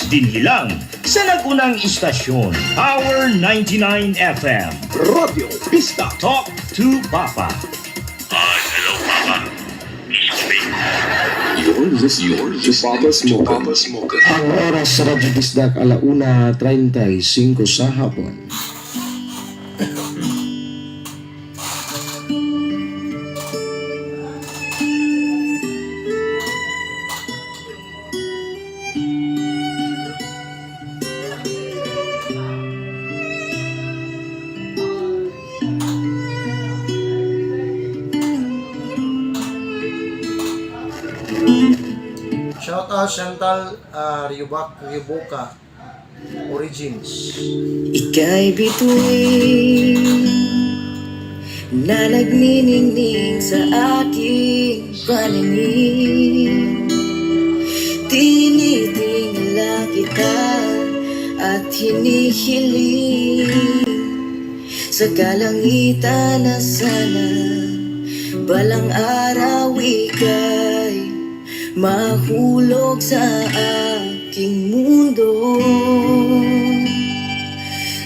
Dinhi lang sa nagunang istasyon, Power 99 FM. Radio Pista. Talk to Papa. Hello, Papa. You're listening to Papa Smoker. Ang oras sa Radyo Bisdak, 1:35 sa hapon. Shout out Chantal Ryuboka Origins. Ika'y bituin na nagniningning sa aking paningin. Tinitingala kita at hinihiling sa kalangitan na sana balang araw ika'y mahulog sa aking mundo.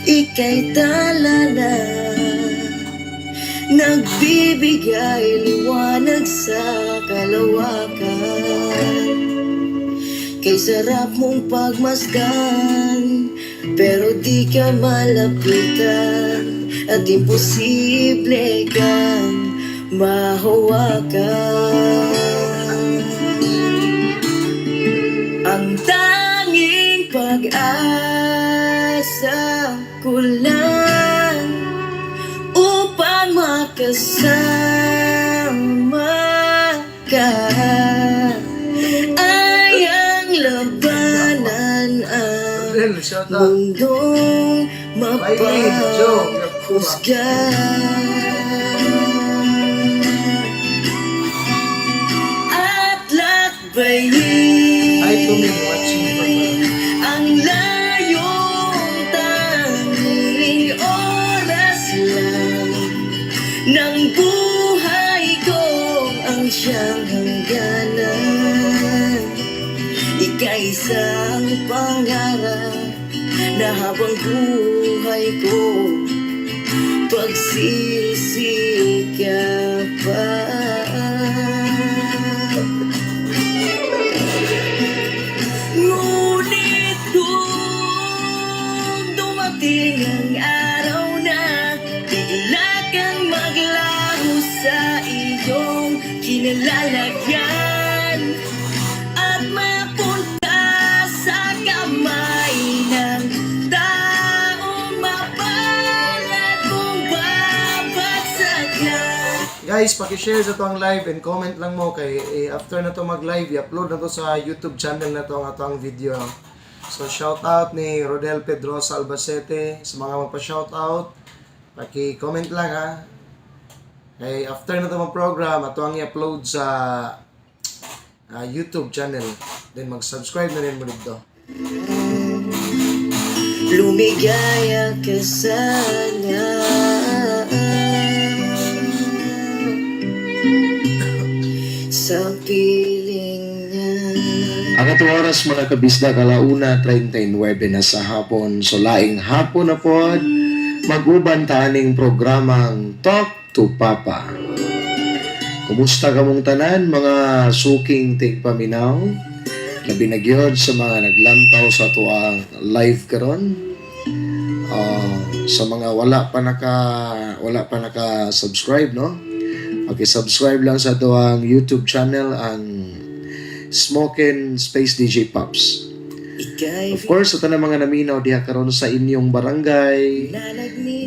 Ika'y tala na nagbibigay liwanag sa kalawakan. Kay sarap mong pagmasdan, pero di ka malapitan at imposible kang mahawakan. Ang tanging pag-asa ko lang upang makasama ka ay ang labanan ang mundong mapahusga. At lakbayin ang layong tanging oras lang ng buhay ko ang siyang hangganan. Ika'y isang pangarap na habang buhay ko pagsisikapan. Ngunit kung dumating ang araw na bigla kang maglaho sa iyong kinalalagyan at mapunta sa kamay ng taong mapalad mong babagsakan. Guys, paki-share sa to ang live and comment lang mo kay after na to mag-live, i-upload na to sa YouTube channel na to ang video. So shout out ni Rodel Pedrosa Albacete sa mga magpa-shout out. Paki-comment lang ha. Kay after na to mag-program, ato ang i-upload sa YouTube channel. Then mag-subscribe na rin mo dito. Lumigaya ka sana sa piling niya. Ang atong oras mga kabisdak, 1:39 na sa hapon. So laing hapon na po, mag-uban taning programang Talk to Papa. Kumusta ka mong tanan mga suking tigpaminaw? Labi na gyud sa mga naglantaw sa tuang live karon. Sa mga wala pa naka-subscribe, no? Paki-subscribe lang sa tuang YouTube channel ang Smokin Space DJ Pops. Of course, sa tanang mga naminaw diha karon sa inyong barangay,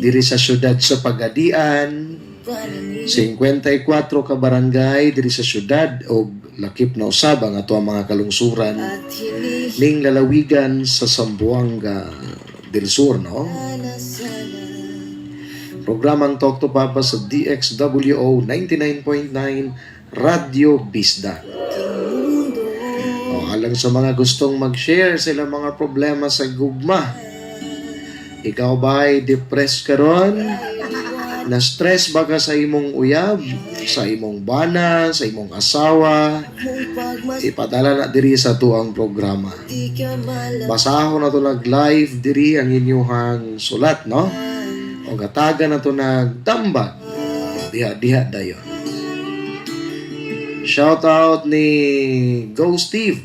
diri sa syudad sa Pagadian, 54 ka barangay diri sa syudad o lakip na usab ang ato ang mga kalungsuran ning lalawigan sa Zamboanga del Sur, no? Programang Talk to Papa sa DXWO 99.9 Radio Bisdak. Alang sa mga gustong mag-share sila mga problema sa gugma. Ikaw ba ay depressed karon? Na stress ba ka sa imong uyab, sa imong bana, sa imong asawa, ipadala na diri sa tuang programa. Basahon na to nag-live diri ang inyuhang sulat, no? O gatagan na to nagdambag. Diha dayon. Shout out ni Go Steve.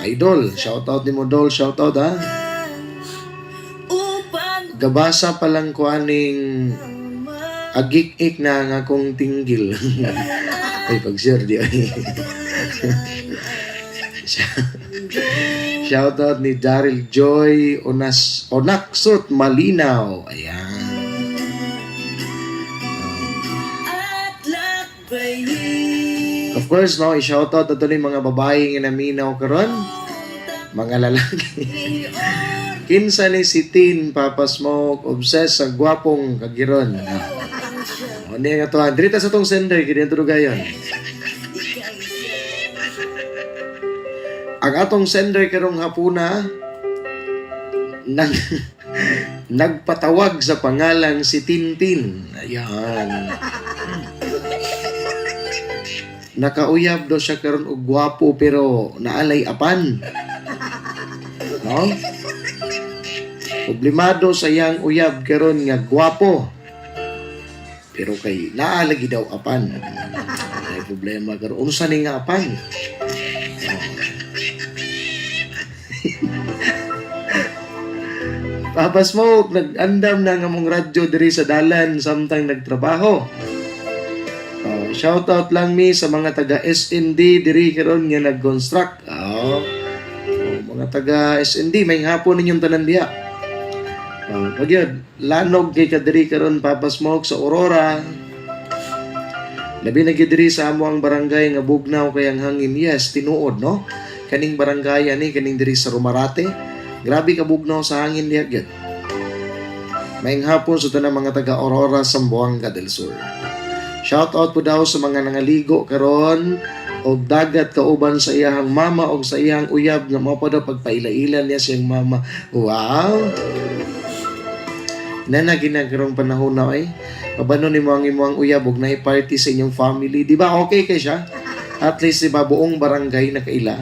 Idol, shout out ni mo Dol, shout out ha. Gabasa pa lang ko aning agik-ik na nga akong tinggil. Ay, pag-share di ay. Shout out ni Daryl Joy Onaksot Malinaw. Ayan. Of course, no, i-shout out na ito ni mga babae nga naminaw karon. Mga lalaki. Kinsa ni si Tin, Papa Smoke, obsessed sa gwapong kagiron. O niya nga to, drita sa tong sender, kaya ito gayon. Ang atong sender karong hapuna, nagpatawag sa pangalan si Tintin. Ayan. Nakauyab do siya karon og gwapo pero naalay apan. No? Problemado sa iyang uyab karon nga gwapo. Pero kay naalagi daw apan. May problema karon unsa ni nga apan? Papa Smoke, nag-andam na nga mong radyo diri sa dalan samtang nagtrabaho. Shout out lang mi sa mga taga SND diri karon nga nag-construct. Mga taga SND may hapon ninyong tanan diha. Pagyod, lanog kay kadiri karon Papa Smoke sa Aurora. Labi na gid diri sa amo ang barangay nga bugnaw kay ang hangin. Yes, tinuod no. Kaning barangay ani kaning diri sa Romarate. Grabe ka bugnaw sa hangin diha gyud. May hapon sa tanang mga taga Aurora, Zamboanga del Sur. Shout out po daw sa mga nangaligo karon og dagat kauban sa iyang mama og sa iyang uyab nga mao pa daw pagpaila-ilan niya sa iyang mama. Wow. Nana ginagkarong panahon na ay pabano ni mo ang imong uyab og naay party sa inyong family, di ba? Okay kay siya. At least diba buong barangay nakaila.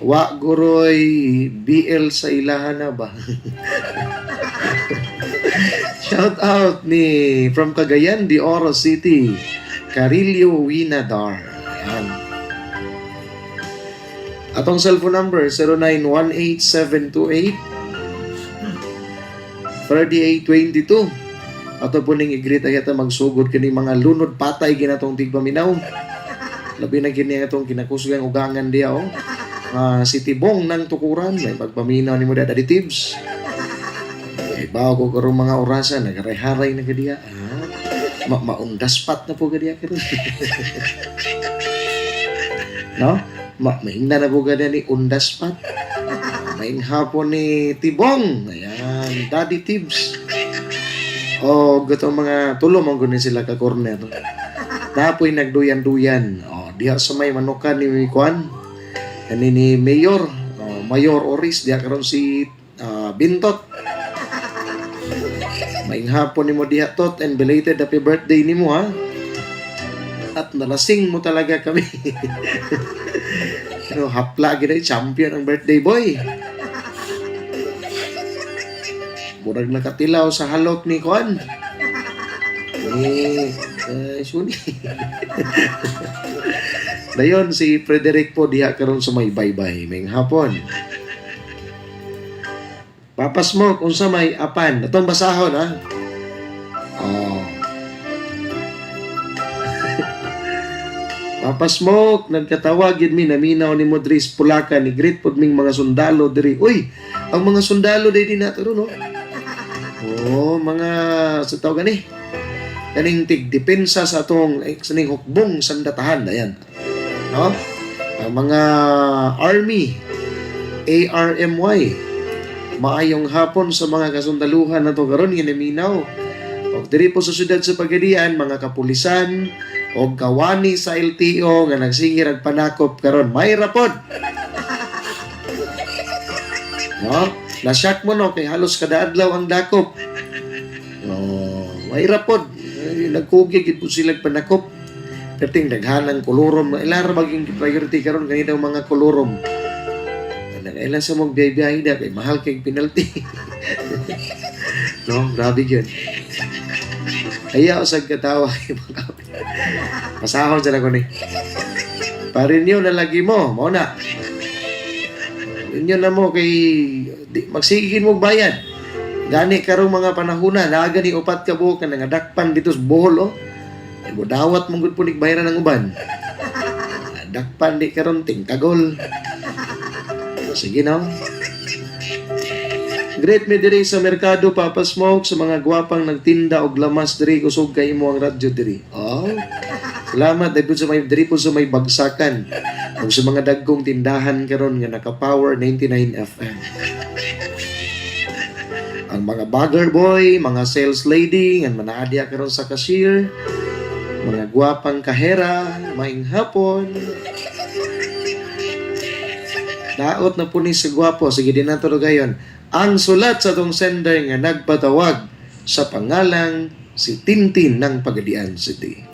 Wa guroy BL sa ilahan na ba? Shout out ni from Cagayan de Oro City, Carillo Winadar. Ayan. Atong cellphone number 0918-728-3822. Ato po ning i-greet ayata magsugod kini mga lunod patay ginatong tigpaminaw. Labi na gini atong kinakusgang ugangan diya oh. Si Tibong ng Tukuran, may pagpaminaw ni mo da additives. Bago ko karong mga orasan, nagaray-haray na kadiya. Maundaspat na po kadiya karon. No? Mainda na po kadiya ni undaspat. Maing hapon ni Tibong. Ayan, Daddy Tibbs. O, gatong mga tulong mong sila ka corner. Napoy nagduyan-duyan. O, diha sa may manukan ni Kwan. Ni Mayor. Mayor Oris, diha karon si Bintot. Maing hapon ni mo diha tot and belated happy birthday ni mo ha. At nalasing mo talaga kami. Pero hapla gina champion ang birthday boy. Murag nakatilaw sa halok ni Kwan. Suni. Dayon si Frederick po diha karon sa may baybay. Maing hapon. Papa Smoke, unsa may apan? Atong basahon, ha? Papa Smoke, nagkatawagin mi, naminaw ni Modris Pulakan, ni greet pod ming mga sundalo diri. Uy, ang mga sundalo diri nato no? Mga sa tawag gani. Kaning tigdepensa sa atong saning hukbong sandatahan, ayan. No? Ang mga army, ARMY. Maayong hapon sa mga kasundaluhan na to karon ginaminaw. Og diri po sa syudad sa Pagadian, mga kapulisan og kawani sa LTO nga nagsingir ag panakop karon may rapod. No? Na-shock mo no, kay halos kada adlaw ang dakop. Mahirap po. Nagkugig, po silang panakop. Kating daghanang kolorom. Ilara maging priority karon kanina mga kolorom. Ilan sa mong biyahe na, kay mahal kay penalty. No, grabe yun. Ayaw sa katawa. Masahon sa ko ni. Parinyo na lagi mo, mo na. Inyo na mo kay magsigigin mo bayad. Gani karong mga panahuna, naga ni upat ka buok ka nangadakpan dito sa Bohol, oh. Ay, dawat mong gud punik bayaran ng uban. Dakpan di karon tingkagol. Sige na. Great me diri sa merkado, Papa Smoke, sa mga gwapang nagtinda og lamas diri, kusog kay imo ang radyo diri. Oh. Salamat dahil sa may diri po sa may bagsakan. Ug sa mga dagkong tindahan karon nga naka-Power 99 FM. Ang mga bagger boy, mga sales lady nga manaadya karon sa cashier, mga gwapang kahera, maing hapon. Daot na po ni sa gwapo. Sige din nato gayon. Ang sulat sa tong sender nga nagpatawag sa pangalang si Tintin ng Pagadian City.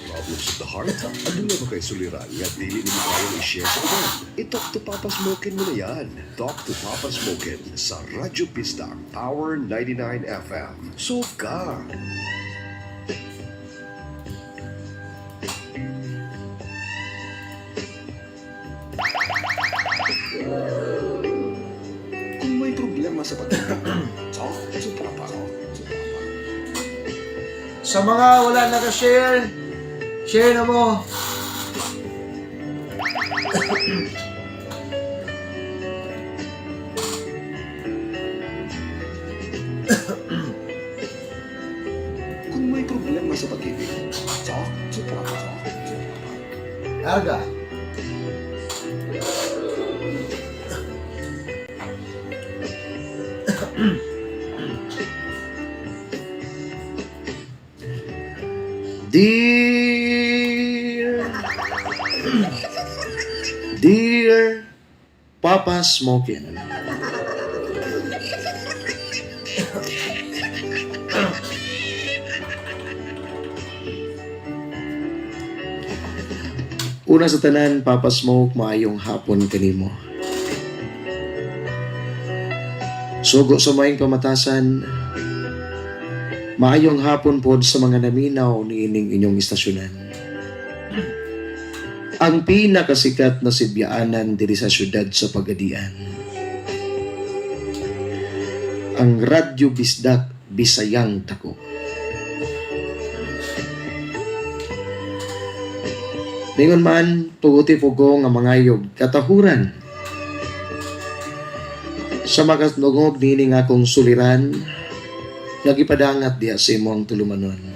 Problems of the heart? Ano na ba kayo suliran nga dili ni kayang i-share sa uban? I-talk to Papa Smokin mo na yan. Talk to Papa Smokin sa Radyo Pista, Power 99 FM. Solve ka! Kung may problema sa pagkakas, talk to Papa. Sa mga wala naka-share, share na mo. Kung may problema sa pag-ibig, talk to Papa. Arga. Dear Papa Smokin, una sa tanan, Papa Smoke, maayong hapon kanimo. Sugo sa maing pamatasan, maayong hapon pod sa mga naminaw ni ining inyong istasyonan. Ang pinakasikat na sibyaanan diri sa syudad sa Pagadian. Ang Radyo Bisdak Bisayang Tako. Ningon man, tuguti po ko nga mangayog katahuran. Sa makasnugog nini nga akong suliran, nagipadangat diya sa imong tulumanon.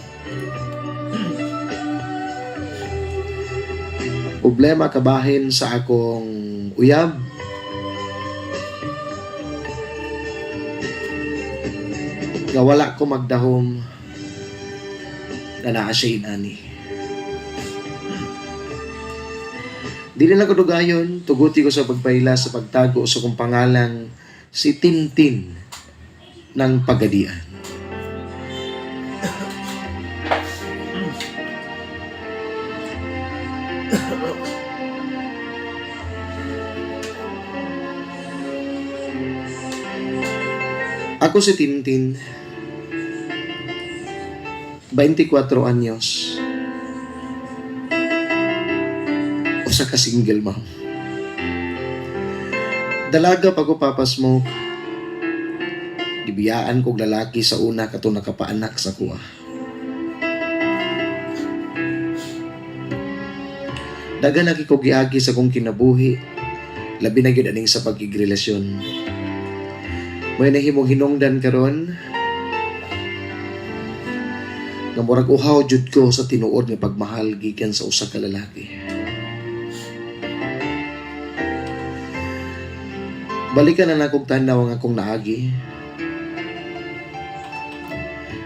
Problema kabahin sa akong uyab, nga wala ko magdahom na naa siya inani. Dili lang ko dugayon, tuguti ko sa pagpaila sa pagtago sa kong pangalang si Tintin ng Pagadian. Ako si Tintin, 24 anyos. Usa ka single mom. Dalaga pa ko, Papa Smoke. Gibiyaan kog lalaki sa una kato nakapaanak sa kuha. Dagan lagi ko giagi sa kong kinabuhi, labi na gyud aning sa pagkigrelasyon. May nahimong hinungdan karon nga murag uhaw jud ko sa tinuod nga pagmahal gikan sa usa ka lalaki. Balikan na akong tanaw nga akong naagi.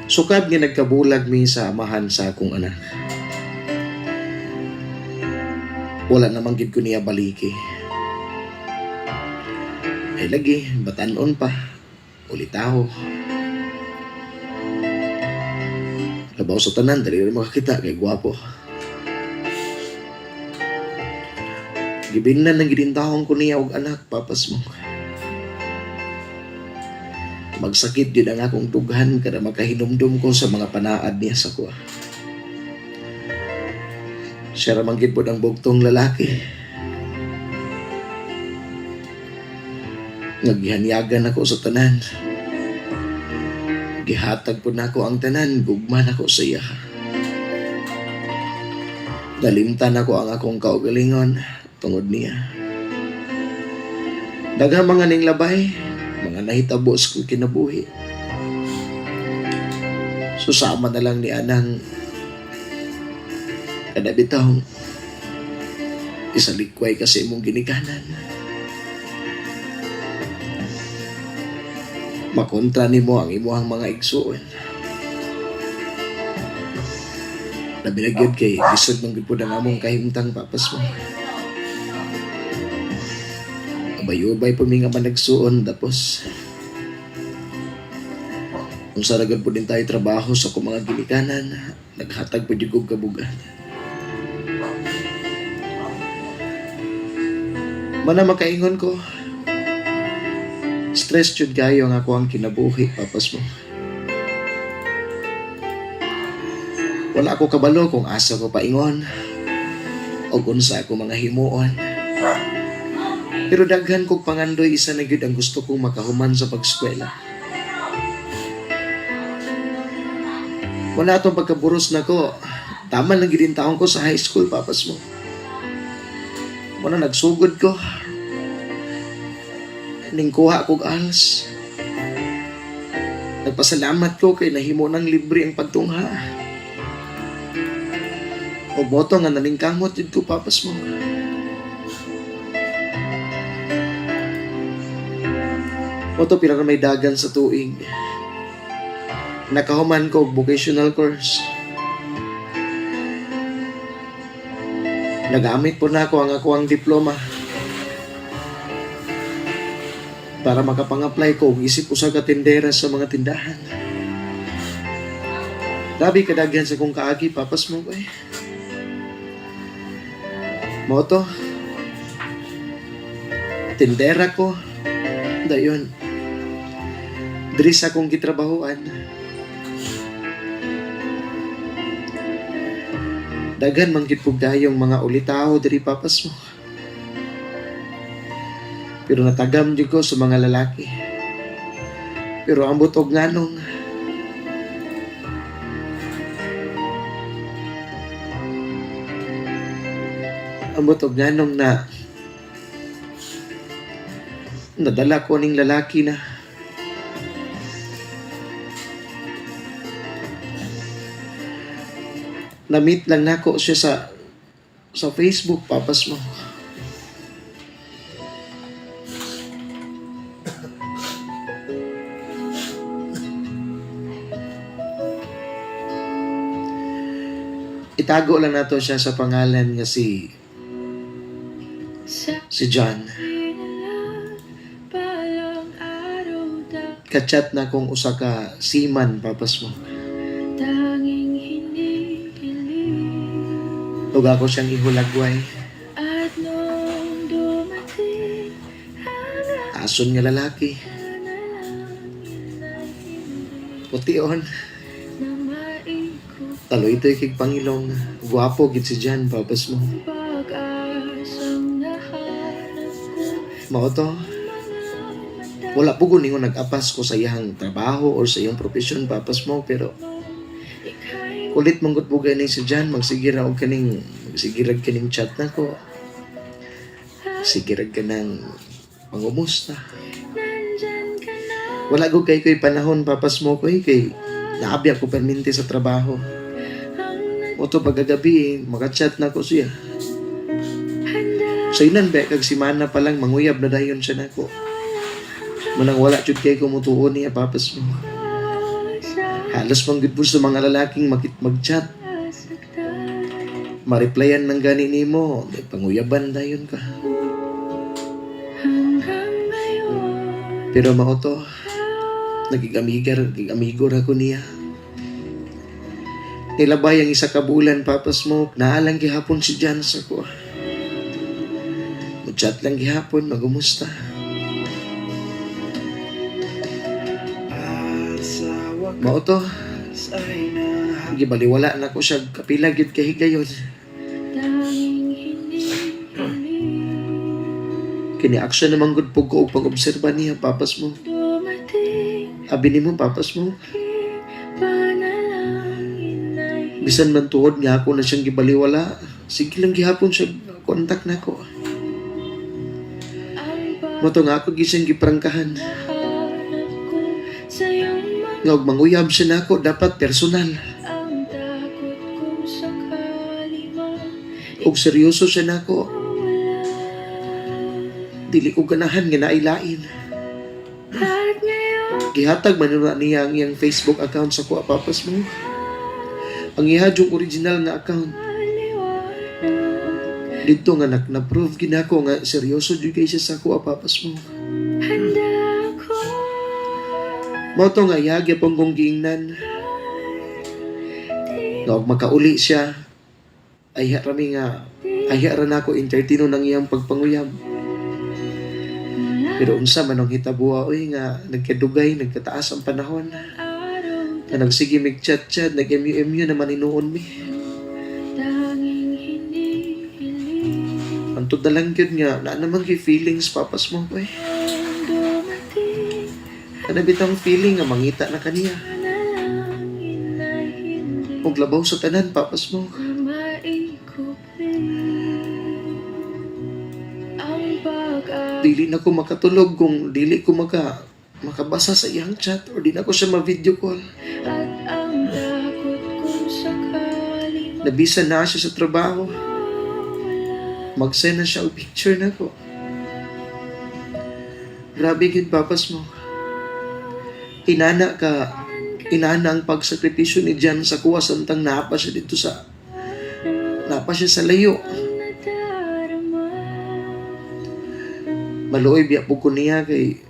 Sukad nga nagkabulag mi sa amahan sa akong anak. Wala namang gid ko niya baliki. Ay lagi, batanon pa. Ulitaw. Labaw sa tanan, dali rin makakita kay gwapo. Gibinan ng gidintahong ko niya og anak, papas mo. Magsakit din ang akong tughan kada makahinumdum ko sa mga panaad niya sa kuha. Siya ramanggit po ng bugtong lalaki. Naghihanyagan ako sa tanan. Gihatag po na ako ang tanan, gugman ako sa iya. Nalimtan ako ang akong kaugalingon tungod niya. Daghang mga ning labay, mga nahitabo sa kong kinabuhi. Susama na lang ni anang kada bitaw isalikway kasi mong ginikanan. Makontra ni mo ang imuhang mga igsuon. Nabinagyod kay isod ng gipod ang among kahimtang papas mo. Abay-ubay po mga managsuon tapos kung saragad po din tayo trabaho sa kung mga ginikanan, naghatag po yung kabugan. Mana makaingon ko, stress jud kayo ang ako ang kinabuhi, papas mo. Wala ako kabalo kung asa ko paingon o kung sa ako mga himuon. Pero daghan kong pangandoy, isa na gyud ang gusto kong makahuman sa pagskwela. Wala itong pagkaburos na ko. Tama lang gid taon ko sa high school, papas mo. Wala nagsugod ko. Ning kuha kog alas. Nagpasalamat ko kay nahimo ng libre ang pagtungha. O boto nga nalingkamot yun ko, papas mo. Oto pirang may dagan sa tuig. Nakahuman ko vocational course. Nagamit po na ako ang akuang diploma para makapang-apply ko isip ko sa katindera sa mga tindahan. Grabe kadaghan sa kong kaagi, papas mo ko eh. Moto, tindera ko, dayon. Diri sa akong gitrabahoan. Daghan man gid pug dayong mga ulitaw diri, papas mo. Pero natagam jud ko sa mga lalaki. Pero ambot og nganong na nadala ko ning lalaki na na-meet lang nako siya sa Facebook, papas mo. Itago lang nato siya sa pangalan nga si John. Kachat na kong usa ka seaman, papas mo. Huwag ako siyang ihulagway. Ason nga lalaki. Pution. Talo ito'y kig Pangilong. Guwapo gid si Jan, papas mo. Mao to. Wala po kuningon nag-apas ko sa iyang trabaho or sa iyang profesyon, papas mo, pero kulit manggut bugay ni si Jan, magsigirag kaning chat na ko. Sigirag ka ng pangumusta. Wala ko ko'y panahon, papas mo ko'y kay naabi ako perminti sa trabaho. O to pagkagabi, makachat na ko siya. So inan ba, kag simana pa lang, manguyab na dayon siya na ko. Manang wala jud kay kumutuon niya, papas mo. Halos manggid po sa mga lalaking mag-chat. Mariplayan ng gani nimo, may panguyaban dayon ka. Pero mao to, nagigamigo ra ko niya. Nilabay ang isa ka bulan, Papa Smoke, naalang gihapon si Jan sa ko. Chat lang gihapon, magumusta. Mao to, gibaliwala na ko siya kapila gyud kay higayon. Kini action naman gud pug ko og pag-obserba niya, Papa Smoke. Abi nimo, Papa Smoke. Bisan man tuod nga ako na siyang gibaliwala, sige lang gihapon siya kontak na ko. Mato nga ako gising giprangkahan. Nga og manguyab siya nako, dapat personal. Og seryoso siya nako. Dili ko ganahan nga nailain. Gihatag man na niya ang iyang Facebook account sa ko, Papa Smoke. Ang ihadjong original na account. Dito nga na-prove ginako nga seryoso jud kay siya sa ko, Papa Smoke. Mao to nga yagi pong kong giingnan. Nga og makauli siya, ayha rami nga ayha ra nako entertaino ng iyang pagpanguyab. Pero unsa man ang hitabuha oy nga nagkadugay, nagkataas ang panahon. Nga nagsige mig chat-chat, nag-MU naman inuon mi. Antod na lang yun nga, na naman kay feelings, Papa Smoke eh. Ano bitang feeling nga mangita na kaniya. Huwag labaw sa tanan, Papa Smoke. Dili na ko makatulog kung dili ko makabasa sa iyang chat or di na ko siya ma-video call. Nabisa na siya sa trabaho. Mag-send na siya o picture na ko. Grabe yun, Papa Smoke. Inana ang pagsakripisyo ni Jan sa kuwa samtang napa siya sa layo. Maluoy biya po ko niya kay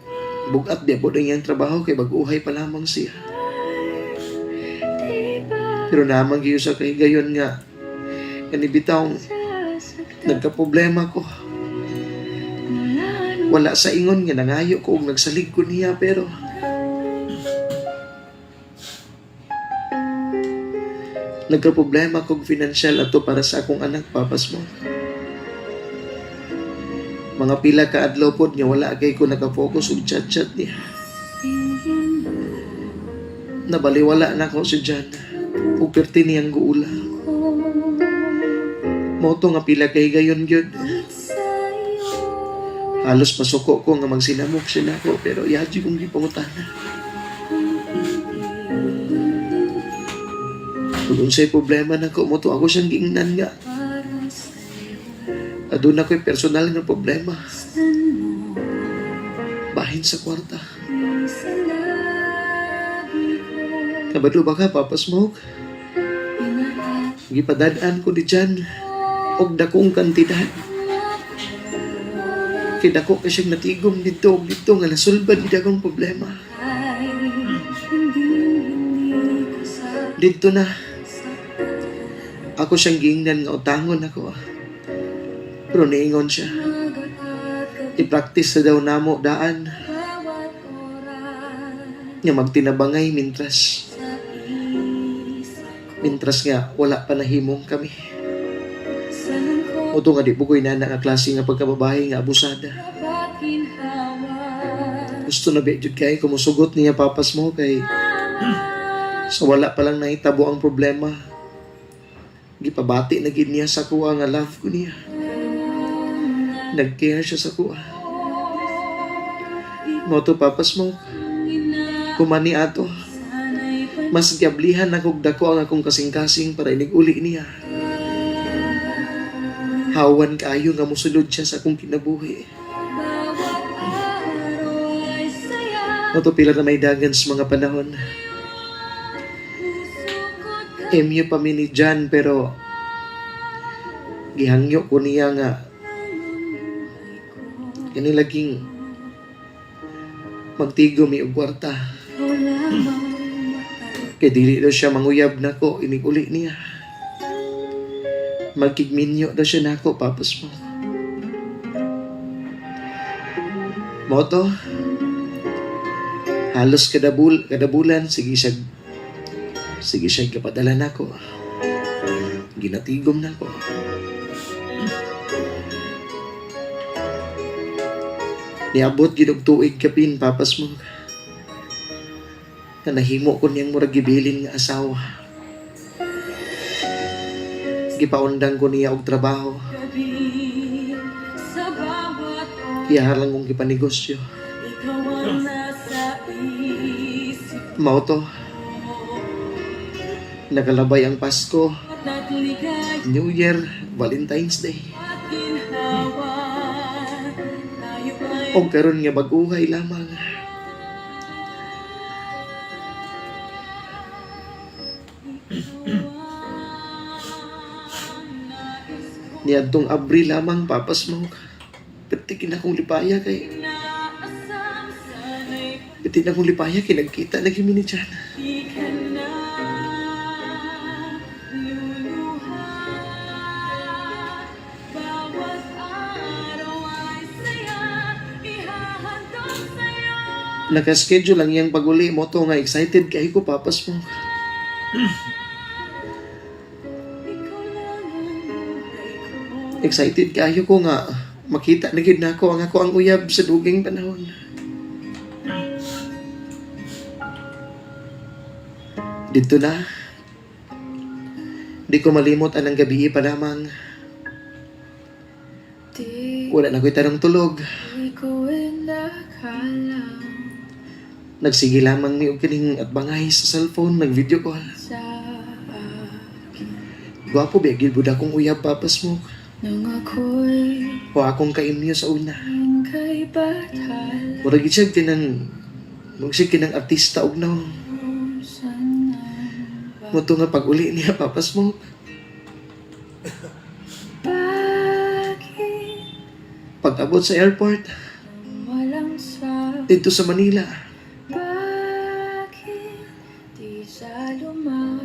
bugat biya po na iyang trabaho kay baguhay pa lamang siya. Pero naman giyo sa kay gayon nga kanibitaw nagka-problema ko. Wala sa ingon nga nangayo ko og nagsalig ko niya pero nagka-problema kog financial ato para sa akong anak, Papa Smoke. Mga pila ka adlaw pod niya wala kay ko naka-focus og chat-chat niya. Nabaliwala na ko si Jan. Ug perti niyang guula. Moto nga pila kay gayon gyud. Halos pasuko ko nga magsinamok siya nako pero yaji kong gipangutana. Kung unsay problema nako moto ako siyang giingnan nga. Aduna ko'y personal nga problema. Bahin sa kwarta. Kabado ba ka, Papa Smoke? Gipadadaan ko ni Jan og dakong kantidad. Kay dako ka siyang natigom dito nga nasulbad ni dakong problema. Dito na ako siyang giingnan nga utangon ako. Pero niingon siya. I-practice na daw namo daan. Nga magtinabangay mintras nga wala pa nahimong kami. O to nga di po ko'y nana nga klase nga pagkababae nga abusada. Gusto na bejud kay kumusugot niya, Papa Smoke, kay sa wala pa lang nahitabo ang problema. Gipabati na gid niya sa kuha nga love ko niya. Nag-care siya sa kuha. Moto, Papa Smoke, kumani ato. Mas giablihan na kog dako ang akong kasing-kasing para inig-uli niya. Hawan kaayo nga musulod siya sa akong kinabuhi. Moto, pila na may dagan sa mga panahon. MU pa mi ni Jan pero gihangyo ko niya nga kanilaging magtigo mi og kwarta. Kay dili daw siya manguyab nako inig uli niya. Magkigminyo daw siya nako Papa Smoke. Moto, halos kada bulan sige siya kapadala nako. Ginatigom nako. Niabot gid og tuig kapin Papa Smoke. Na nahimo ko niyang murag gibilin nga asawa. Gipaundang ko niya og trabaho. Kaya lang kong gipanegosyo. Mao to. Nakalabay ang Pasko, New Year, Valentine's Day. O karon nga baguhay lamang. Niadtong Abril lamang Papa Smoke. Petikin akong lipaya kay nagkita na kami ni Jan. Naka-schedule lang yung pag-uli mo to nga excited kayo ko Papa Smoke. Excited kayo ko nga makita na gid nako ang ako ang uyab sa duging panahon. Dito na. Di ko malimot anang gabi pa lamang. Wala na ko'y tarong tulog. Nagsige lamang ni og kining at bangay sa cellphone, nag-video call. Gwapo ba gid budak kong uyab Papa Smoke. O akong kaimyo sa una. Murag siya kinang artista og naw. Muto nga pag-uli niya Papa Smoke. Pag-abot sa airport dito sa Manila,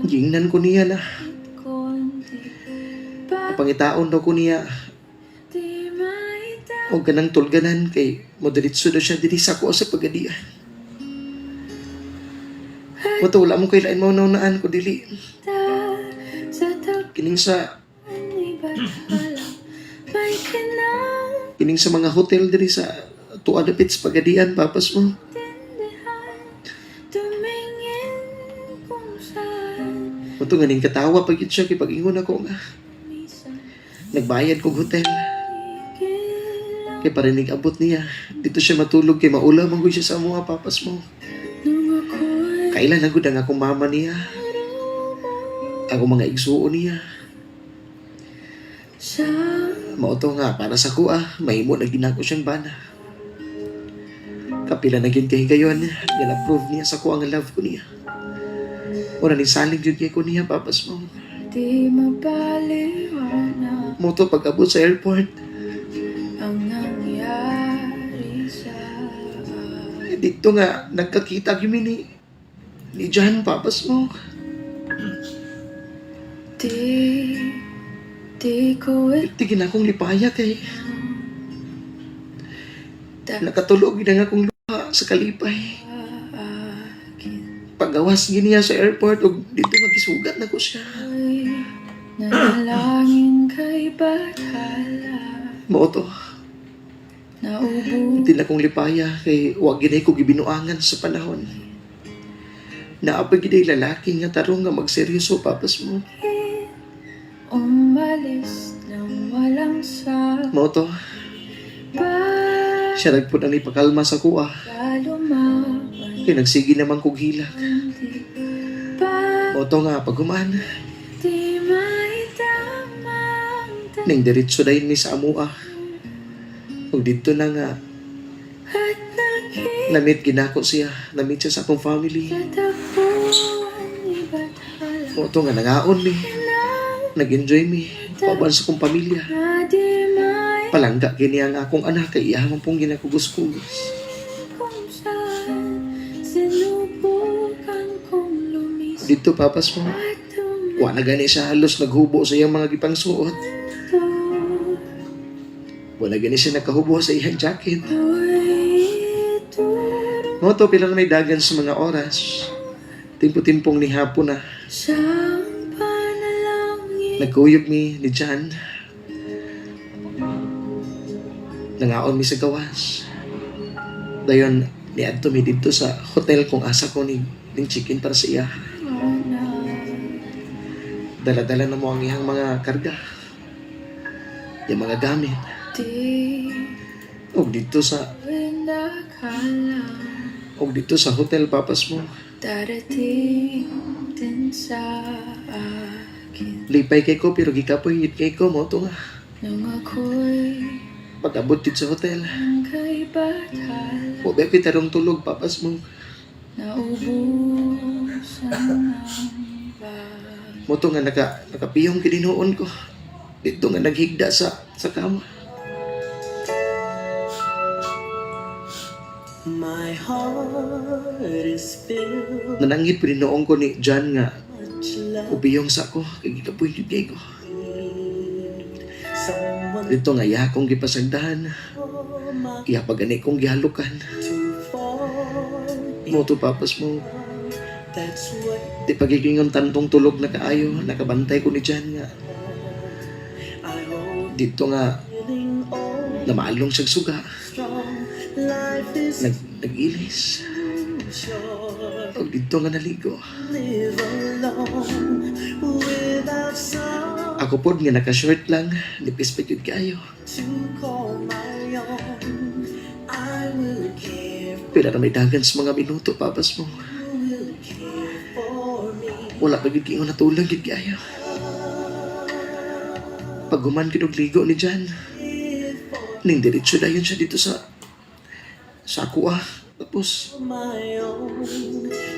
gingnan ko niya na pangitaon daw ko niya o ganang tulganan kay moderitso daw siya diri sa ko sa pagadian. Muto wala mo kay lain mo naunaan ko dili kining sa mga hotel diri sa tuwa dapit sa pagadian Papas mo. Muto ganing katawa pag yun siya kay pag-ingon ako nga nagbayad kong hotel. Kaya parinig abot niya. Dito siya matulog kay maula manggoy siya sa mga Papas mo. Kailan ako na akong mama niya. Ako mga igsuo niya. Mauto nga para sa kuha. Mahimo na ginako siyang bana. Kapila na gin kay gayon. Gana-prove niya sa kuha ang love ko niya. Wala ni saling yun kay ko niya Papas mo. Di mapaliwanag Moto pag-abot sa airport. ang nangyari sa Dito nga, nagkakita kami ni Jan, Papas mo. Di ko Tigin akong lipaya kay nakatulog na nga akong luha sa kalipay. Pagawas giniya sa airport ug dito magisugat na ko siya. nanalangin kay Bathala Mao to. naubo Hindi na kong lipaya kay wag ginay ko gibinuangan sa panahon. Naapag ginay lalaki nga tarong nga magseryoso Papas mo. umalis nang walang Mao to. Siya nagpun ang ipakalma sa kuha. lumaban Kaya nagsigi naman kong hilak. Mao to nga paghuman. di maitamang Ning diretso dayon mi sa amua. Ug dito na nga at namit ginako siya. Namit siya sa akong family. nakitagpuan ni Bathala Mao to nga nangaon mi. Nag-enjoy mi. Paban sa akong pamilya. na di may Palangga kini ang akong anak kay iyaman pong ginakugos-kugos. kung saan Dito papas mo. Wa na gani siya halos naghubo sa iyang mga gipang suot. Wala gani siya nakahubo sa iyang jacket. Moto pila na may dagan sa mga oras. Timpo-timpong ni hapon na. Nagkuyog mi ni Jan. Nangaon mi sa gawas. Dayon, niadto mi dito sa hotel kung asa ko ni chicken para sa iya. Dala-dala na mo ang iyang mga karga. Yung mga gamit. O dito sa hotel papas mo. Darating din sa akin Lipay kay ko pero gikapoy kay ko mo to nga. nung ako'y Pag-abot dito sa hotel. kay bathala. O be tarong tulog papas mo. Naubusan ng Mo to nga nakapiyong kininuon ko. Dito nga naghigda sa kama. My heart is filled Nanangit pininoon ko ni Jan nga with love. upiyong sa ko kay gikapoy jud kay ko. Someone Dito nga iya kong gipasagdahan. for my Iya pagani kong gihalukan. to fall. Mo to papas mo. That's what Di pagigingon tantong tulog na kaayo. Nakabantay ko ni Jan nga. I hope. Dito nga Feeling all namalong siyang suga. strong. Life is Nag-ilis. short. O dito nga naligo. Live alone without someone Ako pod nga naka-short lang. Nipis pa yun kayo. to call my own. I will care. Pila na may dagan sa mga minuto papas mo. Will care for me. Wala pa gid kingon natulog gid kayo. Pag guman kinugligo ni Jan. Ning diretso dayon siya dito sa ako ah. Tapos My own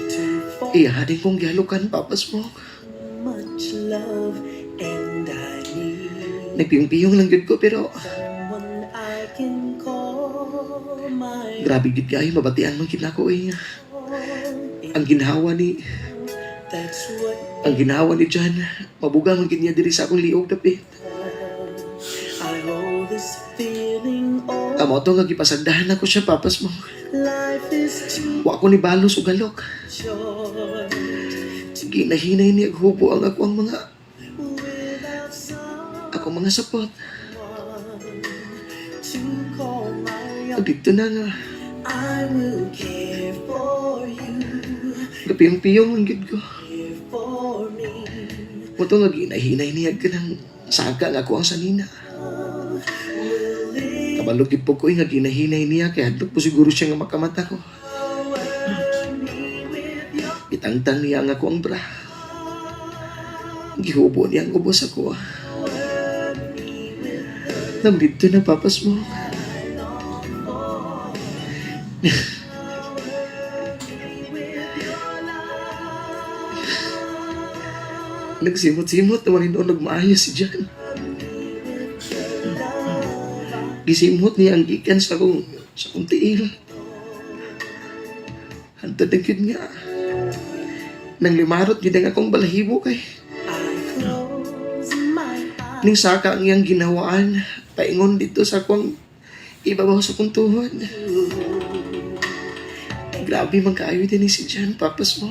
to fall. iyahanin kong gihalukan papas mo. Much love and I need Nagpiyong-piyong lang gid ko pero someone I can call my grabe gid kayo mabatian man gid nako eh. own. Ang ginhawa ni That's what Jan. Mabuga man gid niya diri sa akong liog dapit. I hold this feeling all. Amo to nga gipasagdahan ako siya papas mo. Life is too Wa ko ni balos o galok. short Ginahinay niya hubo ang ako ang mga without someone mga sapot. to call my own. Dito na nga. I will care for you, Gapiyong-piyong ang gid ko. care for me. Puto nga ginahinay niya ka ng saka nga ako ang sanina. Kabalog gid po ko nga ginahinay niya kaya hadlok po siguro siya nga makamata ko. Itangtang niya nga ako ang bra. Gihubo niya ang ubos ako. Nang dito na papas mo. Nagsimot-simot naman noon nagmaayos si Jan. Gisimot niya ang gikan sa kong tiil. Hantad ang yun nga. Nang limarot yun ang akong balahibo kay. Close my eyes. Ning saka ang iyang ginawaan. Paingon dito sa akong ibabaw sa kong tuhod. Grabe man kaayo din ni si Jan, papas mo.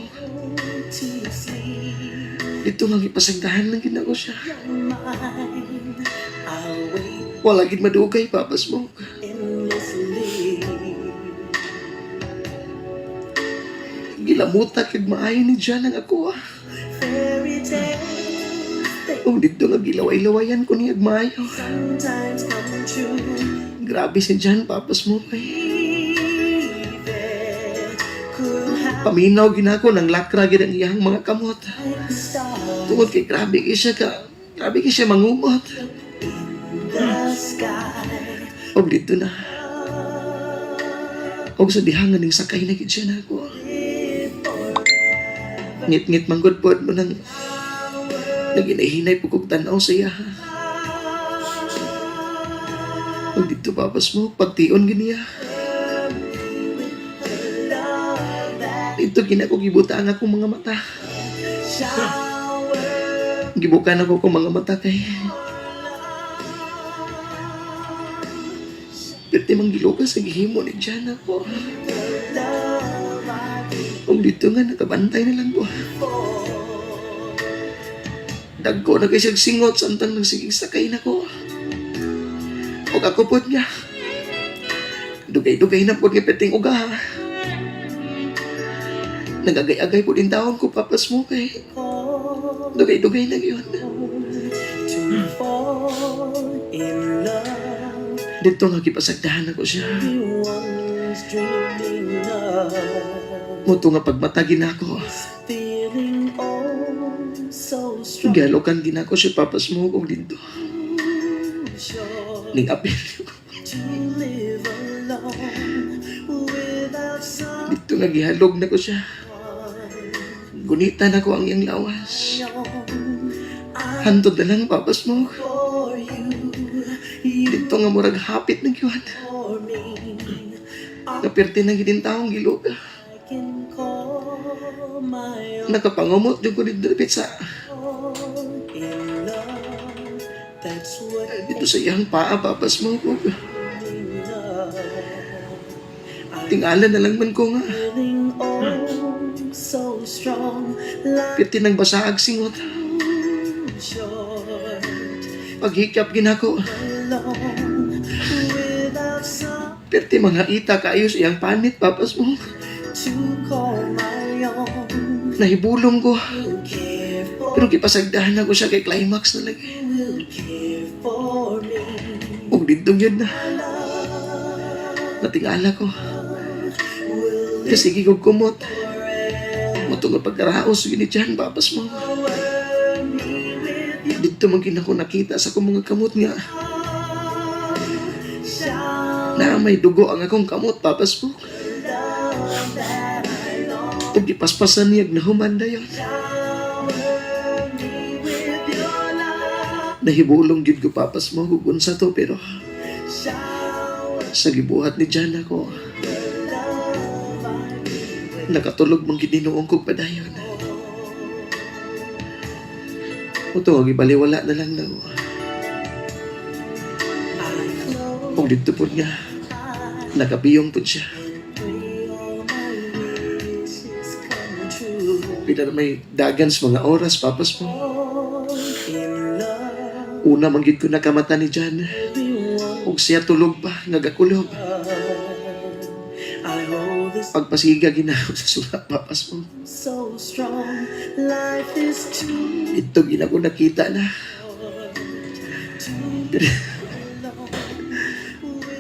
Dito nga ipasagdahan lang gina ko siya. I'll wait Wala gid madugay, papas mo. endlessly. Gilamuta kid maayo ni Jan ang ako ah. Fairy tales, they O dito nga gilaway-lawayan ko niya maayo. sometimes come true. Grabe si Jan, papas mo kay. Baby, could have Paminaw ginako ng lakra gid ang iyang mga kamot. like a star Tungod kay grabe kay siya mangumot. in the sky. Og dito na. Og sa dihangan ning sakay na gid siya nako. Ngit-ngit manggod-pod mo nang naginahinay po kong tanaw sa iya. Og dito papas mo, pagtion ganiya. Dito ginako gibuta ang akong mga mata. Gibukan ako kung mga mata kay. Pwede manggilukas sa gihimo ni Diyan ako. Kung dito nga, nakabantay na lang ko. Dagko na kayo siyang singot, santang nagsiging sakay na ko. O kakupot nga. Dugay-dugay na po nga peting uga. Nagagay-agay po din taon ko, papas mo kay. Dugay-dugay na yun. Dito nga kipasagdahan ako siya. Muto nga pagmatagin ako. Galokan din ako siya, papas mo kung dito. Ning apel ko. Dito nga gihalog na ko siya. Gunitan ako ang iyang lawas. Hantod na lang, papas mo. Dito nga murag hapit na gyud. Kapirti na gidin taong giluga. Nakapangumot yung ko dito sa dito sa iyang paa, papas mo ko. Tingala na lang man ko nga. Pirti nang basaag singot. Paghikap ginako. Pirti mga ita kaayos iyang panit, papas mo. Nahibulong ko. Pero kipasagdahan ako siya kay climax na lagi. Huwag dito yun na. Natingala ko. Kasi kikog kumot. Muto nga pagkaraos yun ni Jan, papas mo. Dito man ako nakita sa akong mga kamot nga. Na may dugo ang akong kamot, papas mo. Kung ipaspasan niya, nahumanda yun. Nahibulong yun ko, papas mo, hugun sa to, pero sa gibuhat ni Jan ako, nakatulog mong gininuong kong padayon. Ito, gibaliwala na lang na ako. Kung dito po nga, nakapiyong po siya. Pinar may dagan sa mga oras, papas mo. Una manggid ko nakamata ni Jan. Kung siya tulog pa, nagakulog. Pagpasiga ginawa sa sulat, papas mo. Ito gina ko nakita na.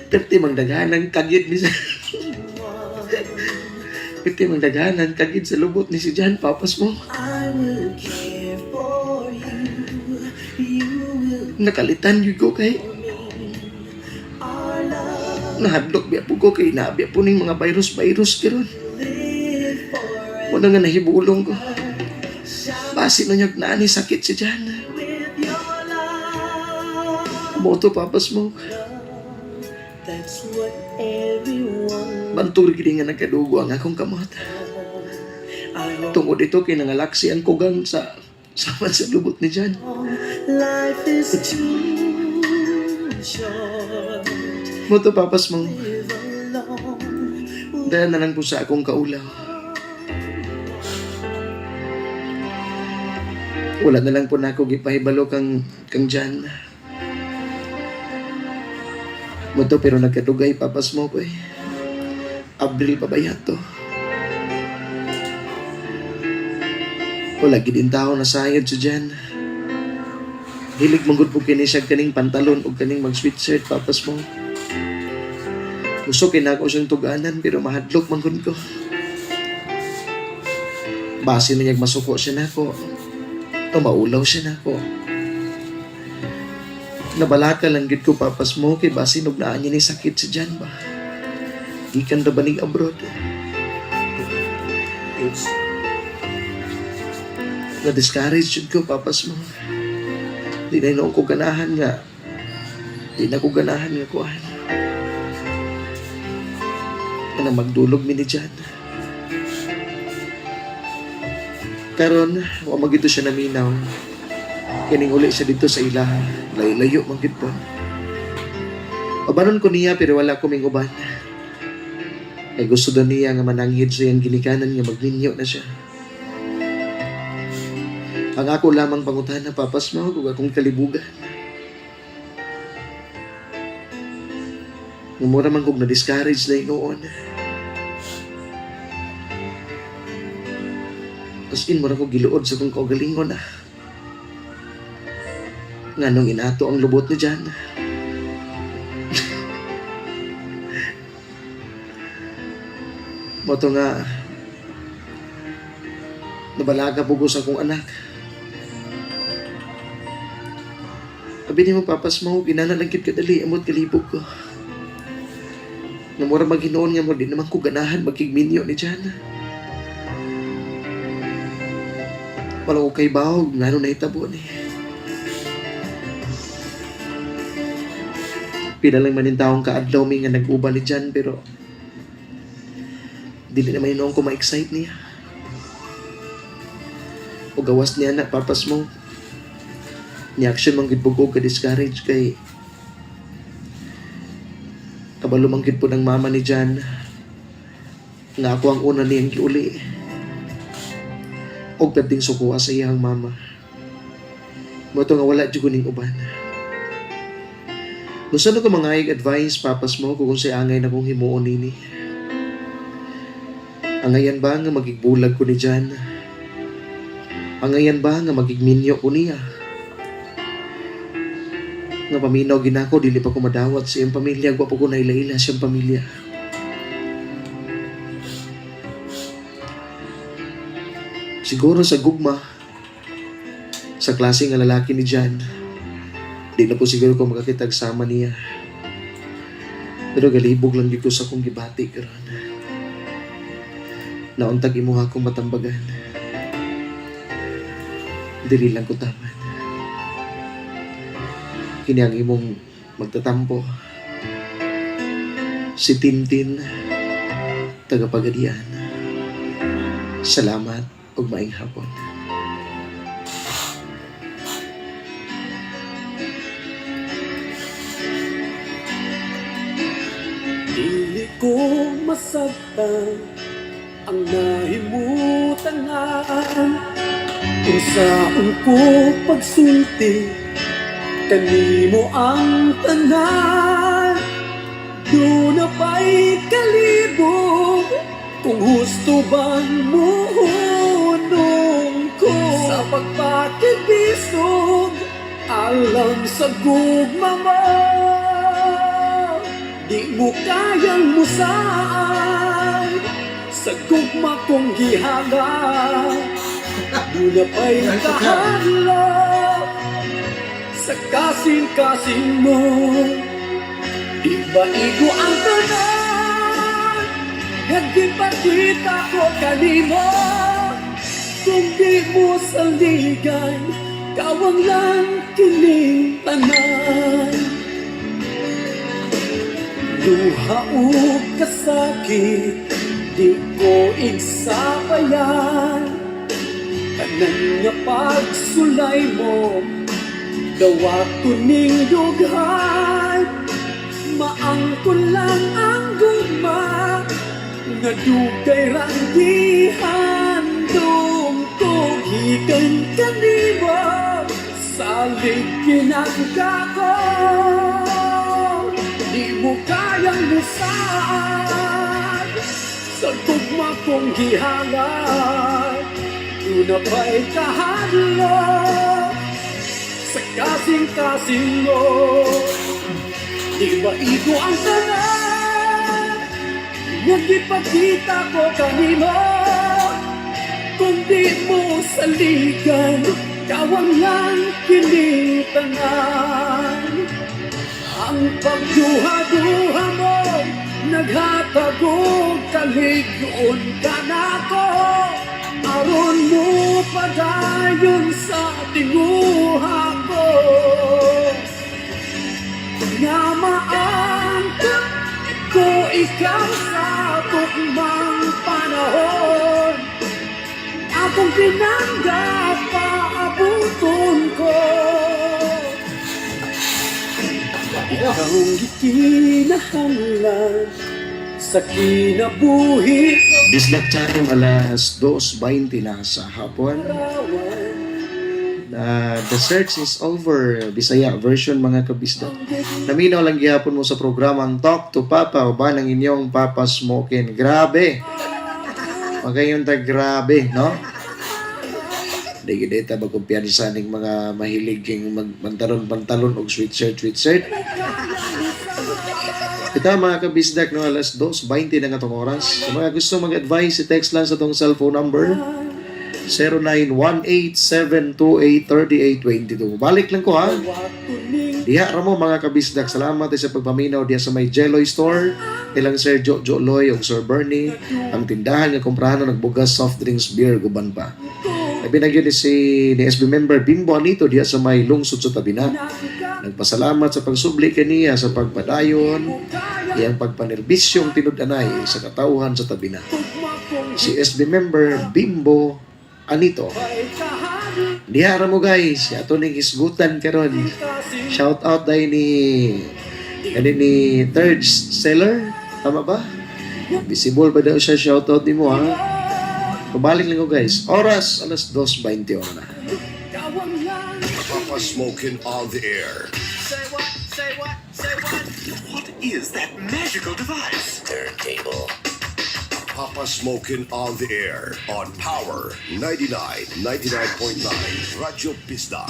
Perti mang daghanan kagid ni sa Perti mang daghanan kagid sa lubot ni si Jan, papas mo. Nakalitan yun ko kay nahadlok biya po ko kay nabiya po ning mga virus karon. Muna nga nahibulong ko. Basi na niyag naani sakit si Jan. Moto, papas mo. Bantur gini nga nagkadugo ang akong kamot. Tungod ito kay nangalaksi ang kugang sa sama sa lubot ni Jan. Moto, papas mo. Dahil na lang po sa akong kaulaw. Wala na lang po na ako gipahibalo kang Jan. Moto, pero nagkadugay, papas mo ko eh. Abril pa ba yato? Wala gidin tao na sayad sa Jan. Hilig manggod po kini siya kaning pantalon o kaning mag-sweatshirt, papas mo. Gusto kinako siyang tuganan pero mahadlok manggod ko. Base na niyag masuko siya na ako. O maulaw siya na ako. Nabalaka lang gid ko, papas mo, kay base nugnaan niya ni sakit si Jan ba. Gikan na banig abroad. Na-discourage yun ko, papas mo. Di na inoong ko ganahan nga. Di na ko ganahan nga kuhan. Na magdulog mi ni Jan. Karon, wa magito siya naminaw. Kining uli siya dito sa ilaha. Layo-layo magit po. Ubanon ko niya pero wala ko ming uban. Ay gusto daw niya nga mananghid sa iyang ginikanan nga magninyo na siya. Ang ako lamang pangutana, papas mo kung akong kalibugan. Ngumura man kong na-discourage na inoon. As in, mura ko giluod sa kong kaugalingon na. Nga nung inato ang lubot na dyan. Moto nga, nabalaga po ko sa akong anak. Abi ni mo, papas mo, ginanalangkit kadali, amot kalibog ko. Namura maghinoon nga mo, di naman ko ganahan magkigminyo ni Jana. Wala ko kay bahog, nga nung nahitabo ni. Pinalang manin taong kaadlaw mi nga nag-uba ni Jan, pero dili naman yun ko ma-excite niya. O gawas niya na, papas mo. Ni-action mang gitbugog ka-discourage kay kabalo mang git po ng mama ni Jan nga ako ang una niyang giuli. O pwedeng sukuha sa iyang mama. Moto nga wala dyan kuning uban. Gusto na ko mga advice, papas mo, kung si angay na kong himuon nini. Angayan ba nga magigbulag ko ni Jan? Angayan ba nga magigminyo ko niya? Nga paminaw ginako, dili pa ko madawat sa iyang pamilya, gwapo ko na ila-ila siyang pamilya. Siguro sa gugma, sa klase nga lalaki ni Jan, di na po siguro ko makakitag sama niya. Pero galibog lang dito sa kong gibati karon. Nauntag imuha kong matambagan. Dili lang ko taman. Kini ang imong magtatampo. Si Tintin, tagapagadian. Salamat ug maayong hapon. Dili ko masabtan ang nahimutangan. Kung saan ko pagsulti kanimo ang tanan. Doon na pa'y kalibog kung husto bang muhunong ko sa pagpakibisog alam sa gugma mo. Di mo kayang musaan sa gugma kong gihaga. Mula pa'y kahanap sa kasing-kasing mo. Iba-igo ang tanan, nagipakita ko kanimo. Kung di mo saligan, kawang lang kining tanan. Luha o kasakit, di ko igsabayan. Tanan nga pagsulay mo, dawat kuning dughan. Maangkon lang ang gugma, nga dugay rangihan. Dungkog hikan kanimo, salig kinangga ko. Di mo kayang musaan sa gugma kong gihangat. Una pa'y kahadlok sa kasing-kasing mo. Di ba ito ang tanan, nagipakita ko kanino. Kung di mo saligan, kawang lang kinitanan. Ang pagduha-duha mo, naghatag og kaligon ka nako. Aron mo padayon sa tinguha ko. Nga maangkot ko ikaw sa tukmang panahon. At kung pinanggap paabuton ko. Ikaw gikinahanglan sa kinabuhi. Bisdak time alas 2:20 na sa hapon. The search is over. Bisaya version mga kabisdak. Naminaw lang gihapon mo sa programang Talk to Papa o ba ng inyong Papa Smokin. Grabe. Magayon ta grabe, no? Dito magkumpiyansa ning mga mahilig king magpantalon-pantalon og sweatshirt. Kita mga kabisdak no alas 2:20 na nga tong oras. Sa mga gusto mag-advise, i-text lang sa tong cellphone number 0918-728-3822. Balik lang ko ha. Diha ra mo mga kabisdak. Salamat sa pagpaminaw diha sa may Jelloy Store. Ilang Sir Jojo Loy o Sir Bernie. Ang tindahan nga komprahan na nagbugas soft drinks, beer, guban pa. Binagyan ni SB member Bimbo Anito diya sa may lungsod sa Tabina. Nagpasalamat sa pagsubli kaniya sa pagpadayon, iyang pagpanerbisyong tinud-anay sa katauhan sa Tabina. Si SB member Bimbo Anito. Diha ra mo guys, ato ning isgutan karon. Shout out dai ni third seller, tama ba? Visible ba daw siya? Shout out nimo ha. Pabalik lang ko guys. Oras, alas 2:20 na. Papa Smokin' on the air. Say what? Say what? Say what? What is that magical device? Turntable. Papa Smokin' on the air on Power 99.9 Radyo Pista.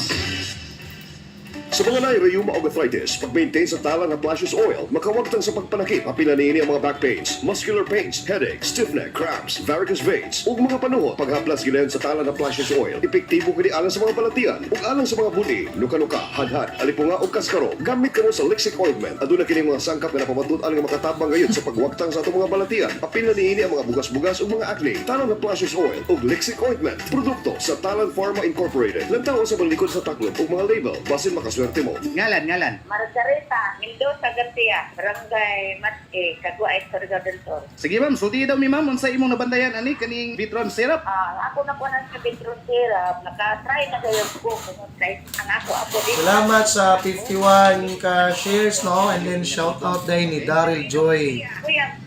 Sa mga nairayuma o arthritis, pag-maintain sa tala nga Flashes Oil, makawagtang sa pagpanakip, apilaniini ang mga back pains, muscular pains, headaches, stiff neck, cramps, varicose veins, ug mga panuhot, paghaplas gilen sa tala nga Flashes Oil, epektibo kini alang sa mga balatian, ug alang sa mga buli, nuka-nuka, hadhad, alipunga ug kaskaro. Gamit kamo sa Lixic Ointment, aduna kini mga sangkap nga napamatud-an nga makatabang gayon sa pagwagtang sa atong mga balatian, apilaniini ang mga bugas-bugas ug mga acne. Tala nga Flashes Oil ug Lixic Ointment, produkto sa Talan Pharma Incorporated. Lantaw sa balikod sa taklob ug mga label, basin makaswerte mo. Ngalan. Margarita Mendoza Garcia, Barangay Matke, Caguay, Surigao del Sur. Sige ma'am, sulti daw mi ma'am unsa imong nabantayan ani kaning Vitron syrup? Ako na po ng Vitron syrup, nakatry na kayo ko kung try ang ako dito. Salamat sa 51 ka shares, no? And then shout out day ni Daryl Joy. Kuya,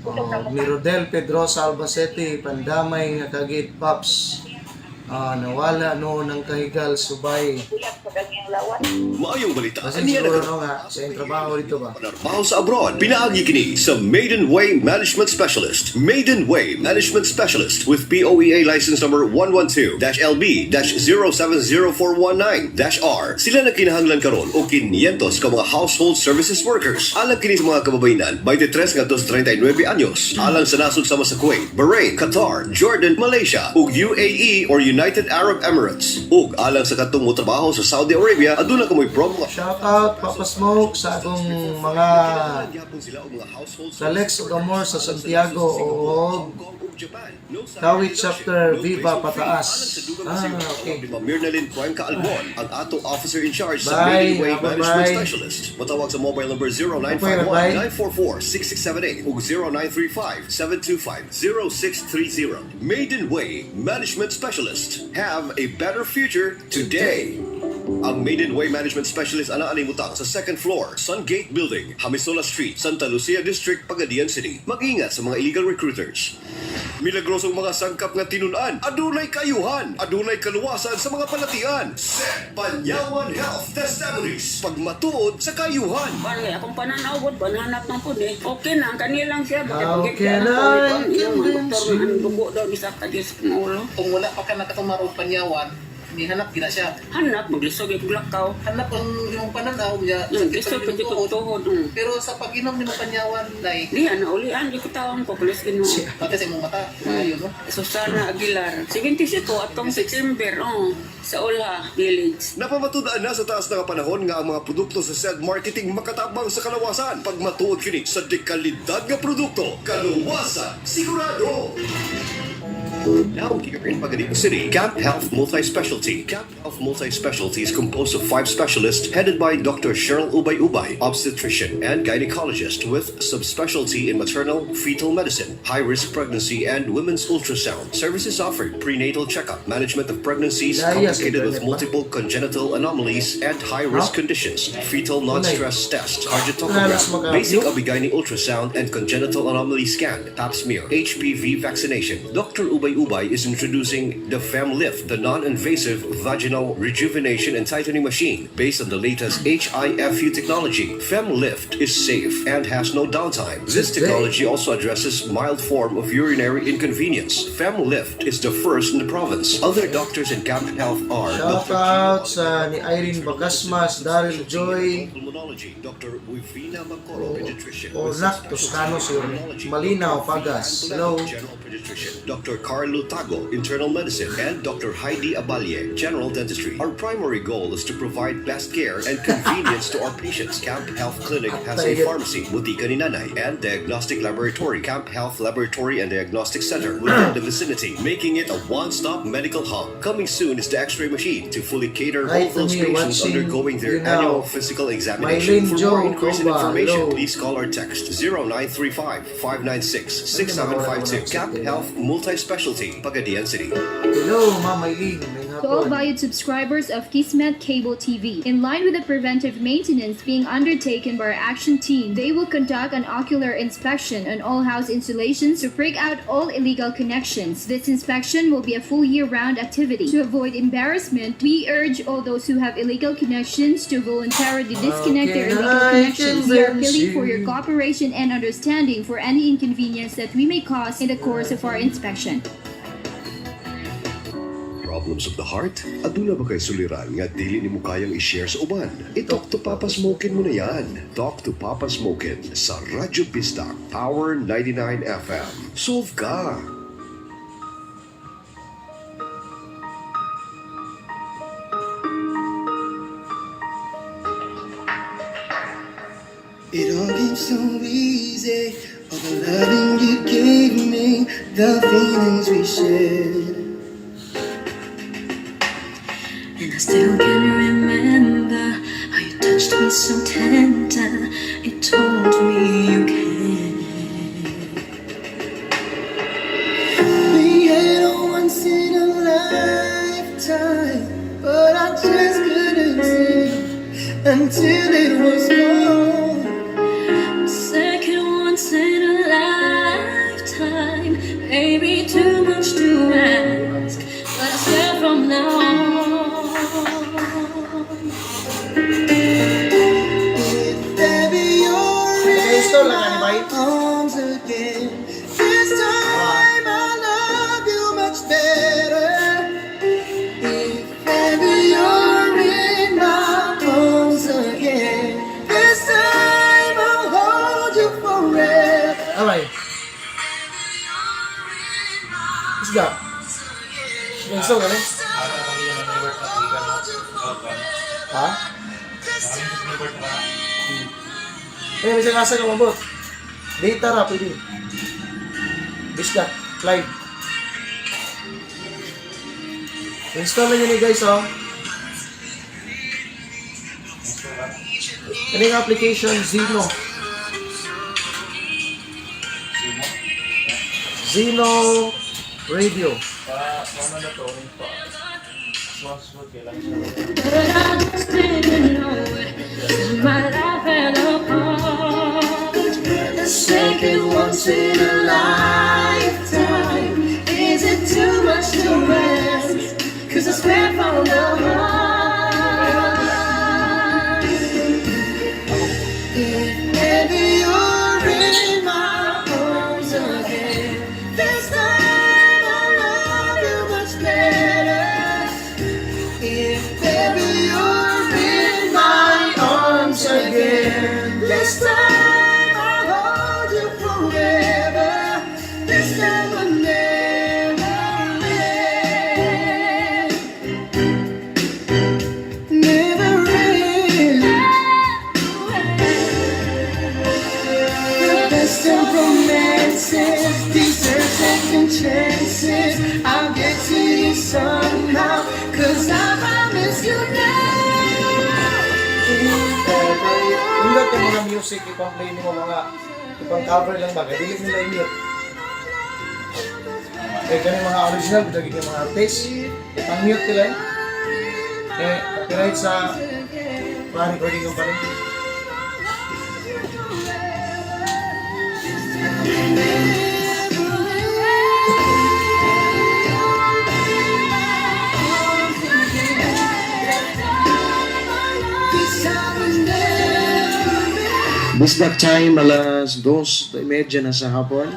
Ni Rodel Pedrosa Albacete, Pandamay nga kagit Pops. Nawala noon ng kahigal subay. kuya, pag ang lawan. Maayong balita. Kasi Aniya siguro na no nga, sa yung trabaho dito ba? Trabaho sa abroad, pinaagi kini sa Maiden Way Management Specialist. Maiden Way Management Specialist with POEA license number 112-LB-070419-R. Sila na kinahanglan karon o 500 ka mga household services workers. Alang kini sa mga kababayanan, 23 ngadto sa 39 anyos. Alang sa nasod sama sa Kuwait, Bahrain, Qatar, Jordan, Malaysia, ug UAE or United Arab Emirates. Ug alang sa katong mo trabaho sa Saudi Arabia, aduna kamoy promo. Shout out Papa Smoke sa akong mga Alex Ugamor sa Santiago o Kawit Chapter Viva Pataas. Okay. Mirnalyn Cuenca Albon, ang atong officer in charge sa Bye. Maiden Way Bye. Management Bye. Specialist. Matawag sa mobile number Bye. 0951-944-6678 o 0935-725-0630. Maiden Way Management Specialist. Have a better future today. Ang Maiden Way Management Specialist ana animutang sa second floor, Sungate Building, Hamisola Street, Santa Lucia District, Pagadian City. Mag-ingat sa mga illegal recruiters. Milagrosong mga sangkap nga tinunan, adunay kayuhan, adunay kaluwasan sa mga palatian. Set Panyawan Health Testimonies. Pagmatuod sa kayuhan. Bale, akong pananawod, banhanap ng po eh. Okay na, ang kanilang siya. Okay na, Yung mga doktor na ang dugo daw, bisak ka Diyos ng ulo. Kung wala pa ka nakatumaro panyawan, nihanap gina siya. Hanap, maglisog yung lakaw. Hanap ang yung pananaw niya. Yung lisog, pati ko tuhod. Pero sa pag-inom ni mo panyawan, day, Di, naulian, di ko tawang ko, kulis gino. pati sa imong mata. Ayun, no? Susana Aguilar. 77 atong September, sa Ola Village. Napamatudaan na sa taas na panahon nga ang mga produkto sa said marketing makatabang sa kalawasan. Pagmatuod kini sa dekalidad nga produkto, kalawasan sigurado. Now here in Pagadian City, Camp Health Multi-Specialty. Camp Health Multi-Specialty is composed of 5 specialists headed by Dr. Cheryl Ubay-Ubay, obstetrician and gynecologist with subspecialty in maternal fetal medicine, high-risk pregnancy and women's ultrasound. Services offered prenatal checkup, management of pregnancies complicated with multiple congenital anomalies and high-risk conditions, fetal non-stress test, cardiotocograph, basic OB-GYN ultrasound and congenital anomaly scan, pap smear, HPV vaccination. Dr. Ubay-Ubay is introducing the FemLift, the non-invasive vaginal rejuvenation and tightening machine based on the latest HIFU technology. FemLift is safe and has no downtime. This technology also addresses mild form of urinary inconvenience. FemLift is the first in the province. Other doctors in Camp Health are Shout out sa ni Irene Bagasmas, Daryl Joy, Pulmonology, Dr. Wivina Macoro, pediatrician. Ornak Toscanos yun, Malinaw Pagas. Hello. General pediatrician, Dr. Carlo Tago, internal medicine, and Dr. Heidi Abalye, general dentistry. Our primary goal is to provide best care and convenience to our patients. Camp Health Clinic has a pharmacy, Butika ni Nanay, and diagnostic laboratory, Camp Health Laboratory and Diagnostic Center within the vicinity, making it a one-stop medical hub. Coming soon is the X-ray machine to fully cater all those patients undergoing their annual physical examination. For more increase in information, please call or text 0935-596-6752. Camp Health Multi-Specialty, Pagadian City. Hello, Ma'am Eileen. To all valued subscribers of Kismet Cable TV, in line with the preventive maintenance being undertaken by our action team, they will conduct an ocular inspection on all house installations to break out all illegal connections. This inspection will be a full year-round activity. To avoid embarrassment, we urge all those who have illegal connections to voluntarily disconnect their illegal connections. We are appealing for your cooperation and understanding for any inconvenience that we may cause in the course of our inspection. Problems of the heart? Aduna ba kay suliran nga dili nimo kayang i-share sa uban? I-talk to Papa Smokin mo na yan. Talk to Papa Smokin sa Radyo Pista, Power 99 FM. Solve ka! It all came so easy, all the loving you gave me, the feelings we shared. And I still can remember how you touched me so tender, you told me you cared. We had a once in a lifetime, but I just couldn't see until it was gone. Second once in a lifetime, maybe too much to ask, but I swear from now on, if ever you're in my arms again, this time I'll love you much better. If ever you're in my arms again, this time I'll hold you forever. Alright. What's that? Yung song, ano? Ha? Eh, may sagasa ka mabot. Data ra, pwede. Bisda, live. Install na nyo ni guys, oh. Ano yung application? Zeno. Zeno Radio. But I just didn't know it. My life fell apart. The second once in a lifetime. Is it too much to ask? 'Cause I swear from the heart. If ever you're in my arms again, this time I'll love you much better. If ever you're in my arms again, this time I'll hold you forever. This time I'll never end. Never end. The best of romances deserve second chances. 'cause I promise you now. Hindi yung mga music, ipang-play mo mga, ipang-cover lang ba? Kaya dili nila i-mute. Eh, ganun mga original, bidagin yung mga artist, ipang-mute nila eh. Eh, copyright sa recording ng parin. Bisdak time, alas 2:30 na sa hapon.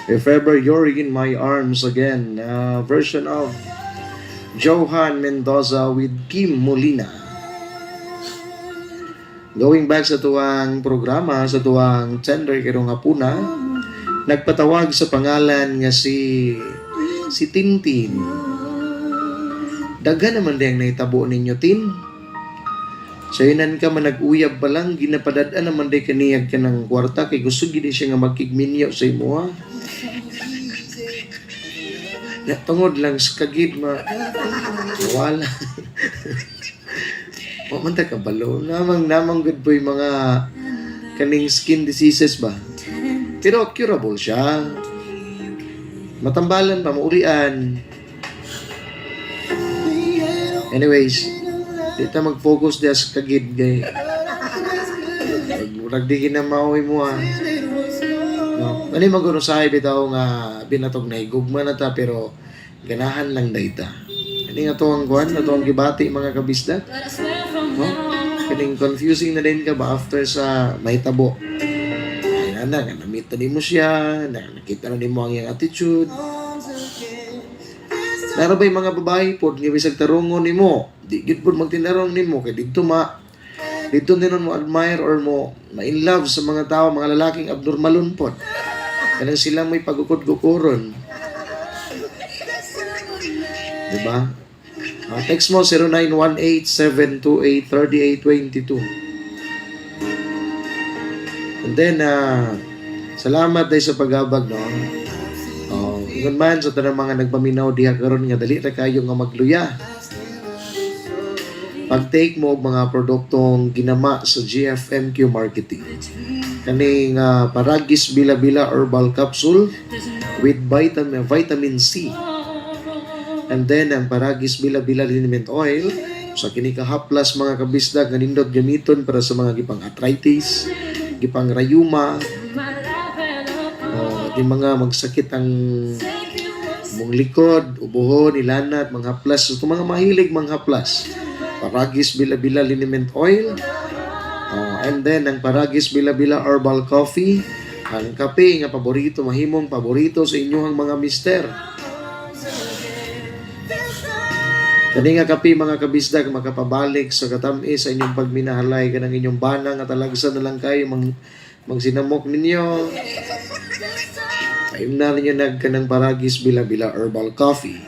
If ever you're in my arms again, version of Johan Mendoza with Kim Molina. Going back sa tuwang programa, sa tuwang tender kirong hapuna, nagpatawag sa pangalan nga si Tintin. Daghan naman diyang naitabo ninyo, Tin. So inan ka man nag-uyab pa lang, ginapadadaan naman day kaniyag ka ng kwarta, kay gusto gini siya nga magkigminyo sa imo ha. Ya, tungod lang sa kagid wala. Pamanta ka balo. Namang good boy mga kaning skin diseases ba. Pero curable siya. Matambalan pa, maulian. Anyways, dito mag-focus diya sa kagid gay. Nagdigin na mauwi mo ha. No. Ano yung mag-unusahay bitaw nga binatog na higugma na ta pero ganahan lang dayta. Ano nga to ang kuhan? Ito ang gibati mga kabisda? No? Kaning confusing na din ka ba after sa mahitabo? Ay na, namita ni mo siya, nakita na ni mo ang iyang attitude. Nara ba yung mga babae po, nga bisag tarungon ni mo? Di gid po magtinarong ni mo, kaya dito din mo admire or mo ma-in love sa mga tao, mga lalaking abnormalon po. Kanang sila may pagukod-gukuron. Diba? Text mo 0918-728-3822. And then, salamat dahil sa pag-abag, no? Ingon man sa tanang mga nagpaminaw diha karon nga dali ra kayo nga magluya. Pag-take mo mga produktong ginama sa GFMQ Marketing. Kaning Paragis Bila-Bila Herbal Capsule with vitamin C. And then ang Paragis Bila-Bila Liniment Oil sa kini ka haplas mga kabisda nga nindot gamiton para sa mga gipang arthritis, gipang rayuma, di mga magsakit ang mong likod, ubuhon, ilanat, mga haplas. So, mga mahilig mga haplas. Paragis Bila-Bila Liniment Oil. And then, ang Paragis Bila-Bila Herbal Coffee. Ang kape nga paborito, mahimong paborito sa inyong mga mister. Kani nga kape mga kabisdag, makapabalik sa katami sa inyong pagminahalay ka ng inyong bana nga talagsan na lang kayo magsinamok ninyo. Paim na ninyo nagkanang Paragis Bila-Bila Herbal Coffee.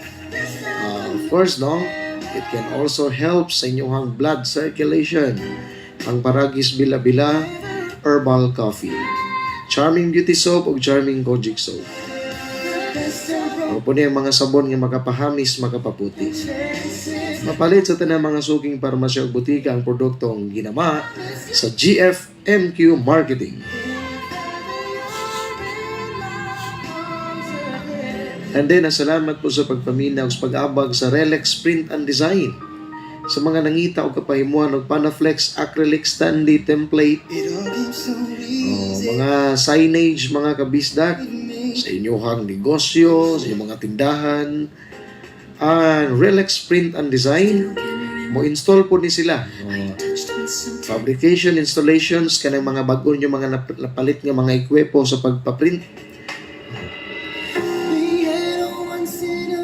Of course, no? It can also help sa inyong blood circulation. Ang Paragis Bila-Bila Herbal Coffee. Charming Beauty Soap o Charming Kojic Soap. Po niya mga sabon nga makapahamis, makapaputi. Mapalit sa tanang mga suking parmasya o butika ang produktong ginama sa GFMQ Marketing. And then, salamat po sa pagpaminaw sa pag-abag sa Relax Print and Design. Sa mga nangita o kapahimuan o Panaflex Acrylic Stanley Template, mga signage, mga kabisdak, sa inyong negosyo, sa inyong mga tindahan, Relax Print and Design, mo install po ni sila. Fabrication, installations, kanang mga bago nyo, mga napalit nga mga ekwepo sa pagpaprint.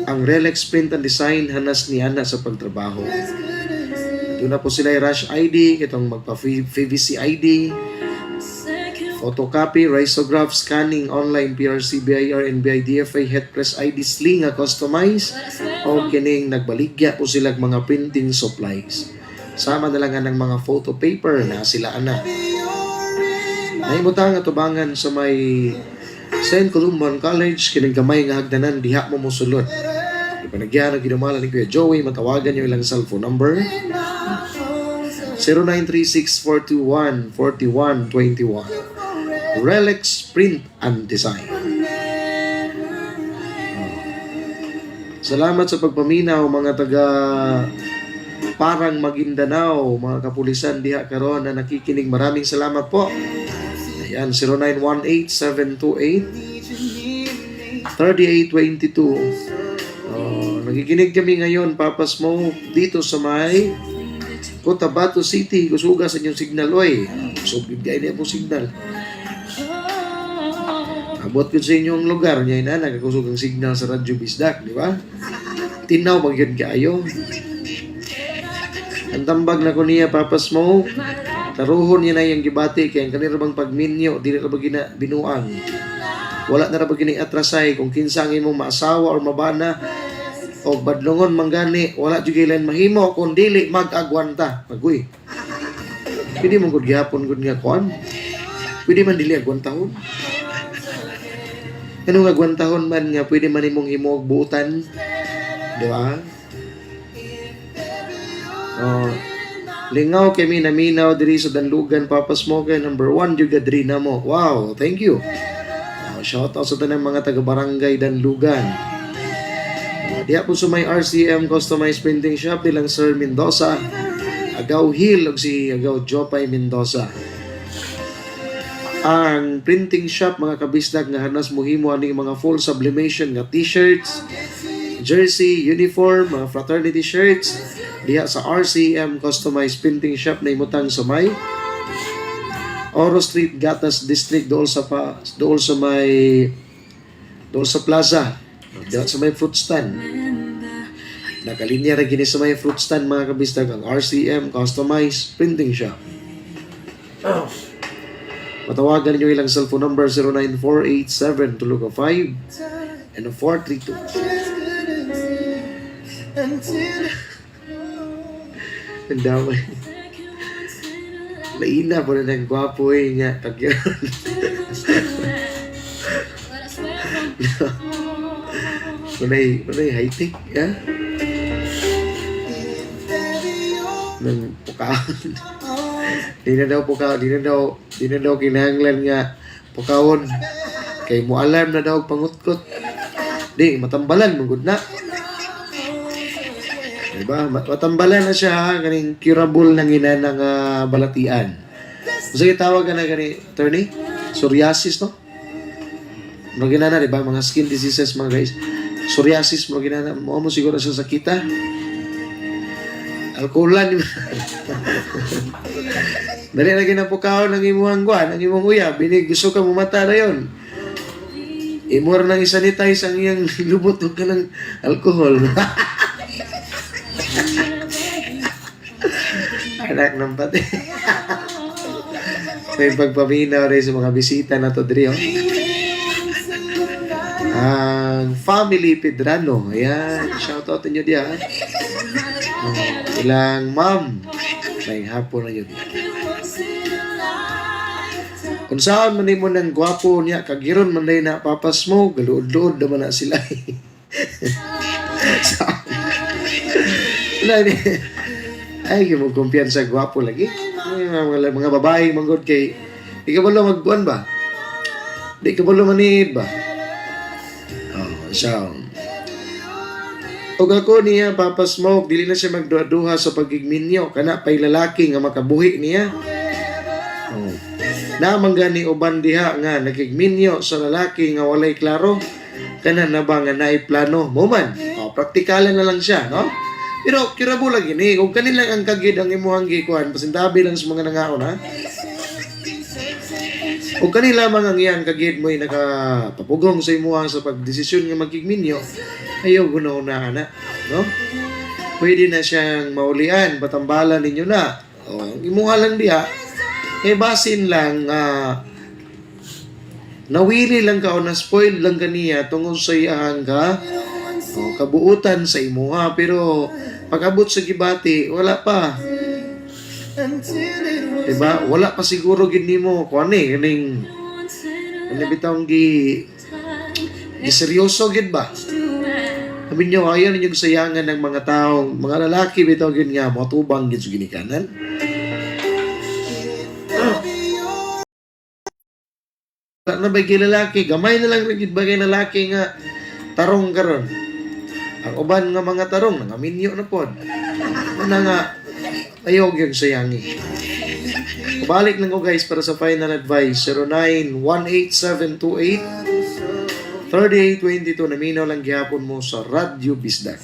Ang Relax Print and Design hanas ni Ana sa pagtrabaho. Doon na po sila Rush ID, itong magpa-PVC ID, photocopy, risograph, scanning, online, PRC, BIR, NBI, DFA, headpress ID, sling, customize, o kining nagbaligya po sila mga printing supplies. Sama na lang ng mga photo paper na sila Ana. Naimutang atubangan sa may St. Columban College, kining gamay nga hagdanan, diha mo musulod. Panagyan na ginamala ni Kuya Joey, matawagan niyo ilang cellphone number. 0936-421-4121. Relics Print and Design. Salamat sa pagpaminaw mga taga Parang Maguindanao, mga kapulisan diha karon na nakikinig. Maraming salamat po. Ayan, 0918-728-3822. Nakikinig kami ngayon, Papa Smoke, dito sa may Cotabato City. Kusuga sa inyong signal, oy. So, bigay niya po signal. Abot ko sa inyong lugar niya na nagkakusugang signal sa Radyo Bisdak, di ba? Tinaw magyod kayo. Ang tambag na ko niya, Papa Smoke, taruhon niya na yung gibati kaya ang kanira bang pagminyo, di na ba binuang. Wala na ba atrasay kung kinsa ang imong maasawa or mabana o badlongon manggani, wala jud gilan mahimo kung dili mag-agwanta. Maguy. Pwede mong gud gihapon gud nga kon. Pwede man dili agwantahon. Ano nga agwantahon man nga pwede man imong himo og buutan. Di ba? Lingaw kami naminaw diri sa Danlugan, Papa Smoke, number 1 jud diri na mo. Wow, thank you. Shout out sa tanang mga taga-barangay Danlugan. Diya po sa may RCM Customized Printing Shop nilang Sir Mendoza, Agaw Hill ug si Agaw Jopay Mendoza. Ang printing shop mga kabisdak nga hanas mohimo aning mga full sublimation nga t-shirts, jersey, uniform, mga fraternity shirts diha sa RCM Customized Printing Shop na imutang sa may Oro Street, Gatas District, dool sa plaza, doon sa may fruit stand. Nakalinya rin gini sa may fruit stand mga kabistag ang RCM Customized Printing Shop. Matawagan niyo ilang cellphone number 0948-725 and 432. Ang damay. Laina po na ng gwapo nga. Tagyan. Manay high-tech, ya? Nang pukaon. Di na daw kinahanglan nga pukawon. Kay mo alarm na daw pangutkot. Di, matambalan, mungkod na. Diba? Matambalan na siya, ganing curable ng ina ng balatian. So, tawag ka na gani, attorney? Psoriasis, no? Mga ginana, diba? Mga skin diseases, mga guys. Psoriasis, mga ginana. Mo siguro siya sa kita. Alkoholan. Dali na ginapukaw ng imuhang guan, ng imong uya. Binig, gusto ka mumata na yun. Imor nang isanitize ang iyang lubot ka ng alkohol. Anak ng pati. May pagpaminaw rin sa mga bisita na to diri. Ang family Pedrano. Ayan, shoutout nyo diya. Ilang ma'am. May hapon na yun. Kung saan man mo ng gwapo niya, kagiron man na Papa Smoke, galuod-luod naman na sila. Ay, mo kumpiyansa gwapo lagi. Mga babae manggod kay di ka balo magbuan ba? Di ka balo manid ba? So og ako niya Papa Smoke, dili na siya magduha-duha sa pagigminyo kana pay lalaki nga makabuhi niya. Namang gani uban diha nga nagigminyo sa lalaki nga walay klaro kana na ba nga naay plano mo man. Praktikalan na lang siya, no? Pero kirabo lang gini, kung kanilang ang kagid ang imuhang gikuan, pasindabi lang sa mga nangaon, ha? Kung kanila man ang iyang kagid mo'y nakapapugong sa imuhang sa pagdesisyon nga magigminyo, ayaw guna-una, na, no? Pwede na siyang maulian, patambalan ninyo na. O, imuha lang diha, basin lang, nawili lang ka o na-spoil lang kaniya tungkol sa iyang kabuutan sa imuha, pero pag-abot sa gibati, wala pa. Diba? Wala pa siguro gini mo, kuwani, ganing bitang gi seryoso gid ba? Sabi niyo, ayaw ninyong sayangan ng mga taong, mga lalaki, bitaw yun nga, matubang yun sa ginikanan. Na ba lalaki, gamay na lang rin bagay lalaki nga tarong karon. Ang uban nga mga tarong, nangaminyo na po. Ano nga, ayaw yun sayangi. Balik lang ko guys para sa final advice. 091728-3822. Naminaw lang gihapon mo sa Radyo Bisdak.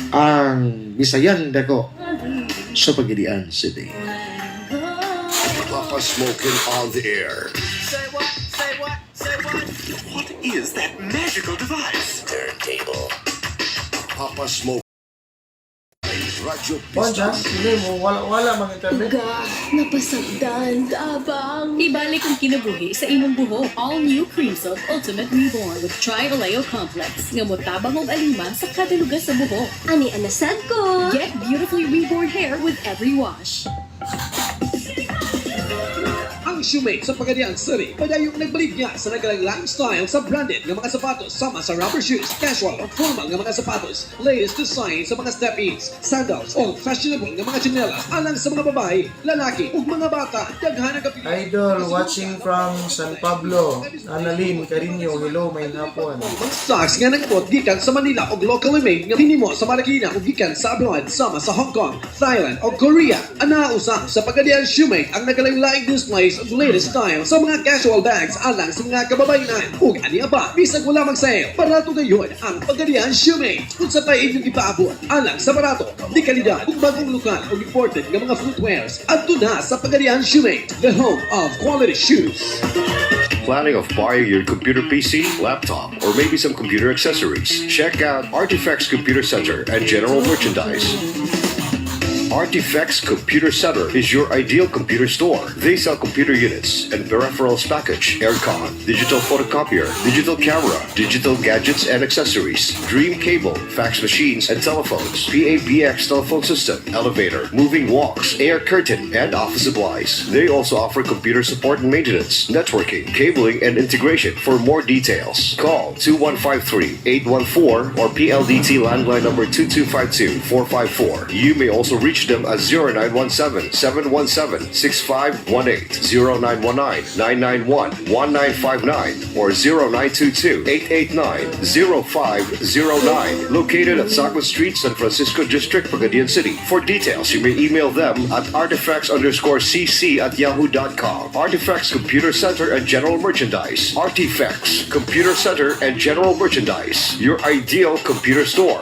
Ang Bisayang Dako sa Pagilian City. Papa Smokin' on the air. Say what? Say what? Say what? What is that magical device? Turntable. Papa Smokin'. Radyo Bonja, Pista. hindi mo, wala mga internet. Napasagdan ka bang? Ibalik ang kinabuhi sa imong buhok. All new Cream Silk Ultimate Reborn with Tri-Oleo Complex. Nga mo tabang og alima sa kada lugar sa buhok. Ani anasad ko? Get beautifully reborn hair with every wash. Ang Shoemate sa Pagadian City, padayong nagbalik niya sa nagkalanglang style sa branded ng mga sapatos sama sa rubber shoes, casual o formal ng mga sapatos, latest design sa mga step-ins, sandals o fashionable ng mga tsinelas alang sa mga babae, lalaki ug mga bata. Daghan ang kapili. Idol, watching from San Pablo. Annalyn Carino, hello, may hapon. Mga stocks nga nagabot gikan sa Manila o locally made nga hinimo sa Marikina o gikan sa abroad sama sa Hong Kong, Thailand o Korea. Anausap sa Pagadian Shoemate ang nagalaing displays of latest style sa mga casual bags alang sa mga kababainan. Ug aniya pa, bisag wala mag-sale, barato gayon ang Pagadian Shoemate. Kung sa pa inyong ipaabot, alang sa barato, di kalidad ug bagong lokal o imported nga mga footwears. Adto na sa Pagadian Shoemate, the home of quality shoes. Planning of buying your computer PC, laptop, or maybe some computer accessories? Check out Artifacts Computer Center and General Merchandise. Artifacts Computer Center is your ideal computer store. They sell computer units and peripherals package, aircon, digital photocopier, digital camera, digital gadgets and accessories, dream cable, fax machines and telephones, PABX telephone system, elevator, moving walks, air curtain, and office supplies. They also offer computer support and maintenance, networking, cabling, and integration. For more details, call 2153-814 or PLDT landline number 2252-454. You may also reach them at 0917-717-6518, 0919-991-1959, or 0922-889-0509. Located at Sakwa Street, San Francisco District, Pagadian City. For details, you may email them at artifacts_cc@yahoo.com. Artifacts Computer Center and General Merchandise. Artifacts Computer Center and General Merchandise. Your ideal computer store.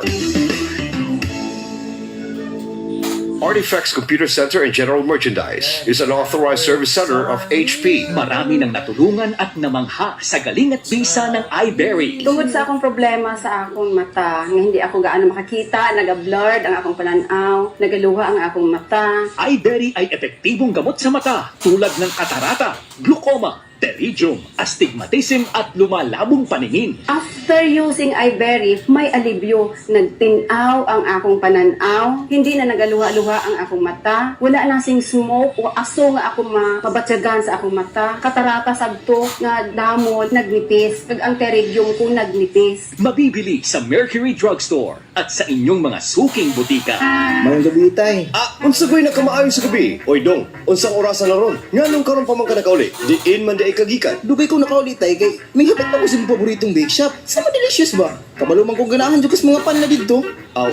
Artifacts Computer Center and General Merchandise is an authorized service center of HP. Marami nang natulungan at namangha sa galing at bisa ng iBerry. Tungod sa akong problema sa akong mata, nga hindi ako gaano makakita, naga-blurred ang akong pananaw, nagaluha ang akong mata. iBerry ay epektibong gamot sa mata tulad ng katarata, glaucoma, pterygium, astigmatism at lumalabong paningin. After using iBerry, may alibyo. Nagtinaw ang akong pananaw, hindi na nagaluha-luha ang akong mata, wala na sing smoke o aso nga ako mapabatyagan sa akong mata, katarata sabto nga damol, nagnipis, kag ang pterygium ko nagnipis. Mabibili sa Mercury Drugstore at sa inyong mga suking butika. Mayang gabi tay. Unsa ko'y nakamaayo sa gabi? Oy dong, unsang orasan na ron? Nga nung karon pa man ka nakauli, diin man di ay kagikan. Dugay ko nakaulit tay kay may hapit pa ko sa paboritong bake shop. Sama delicious ba? Kabalo man kong ganahan jud kas mga pan na dito. Aw,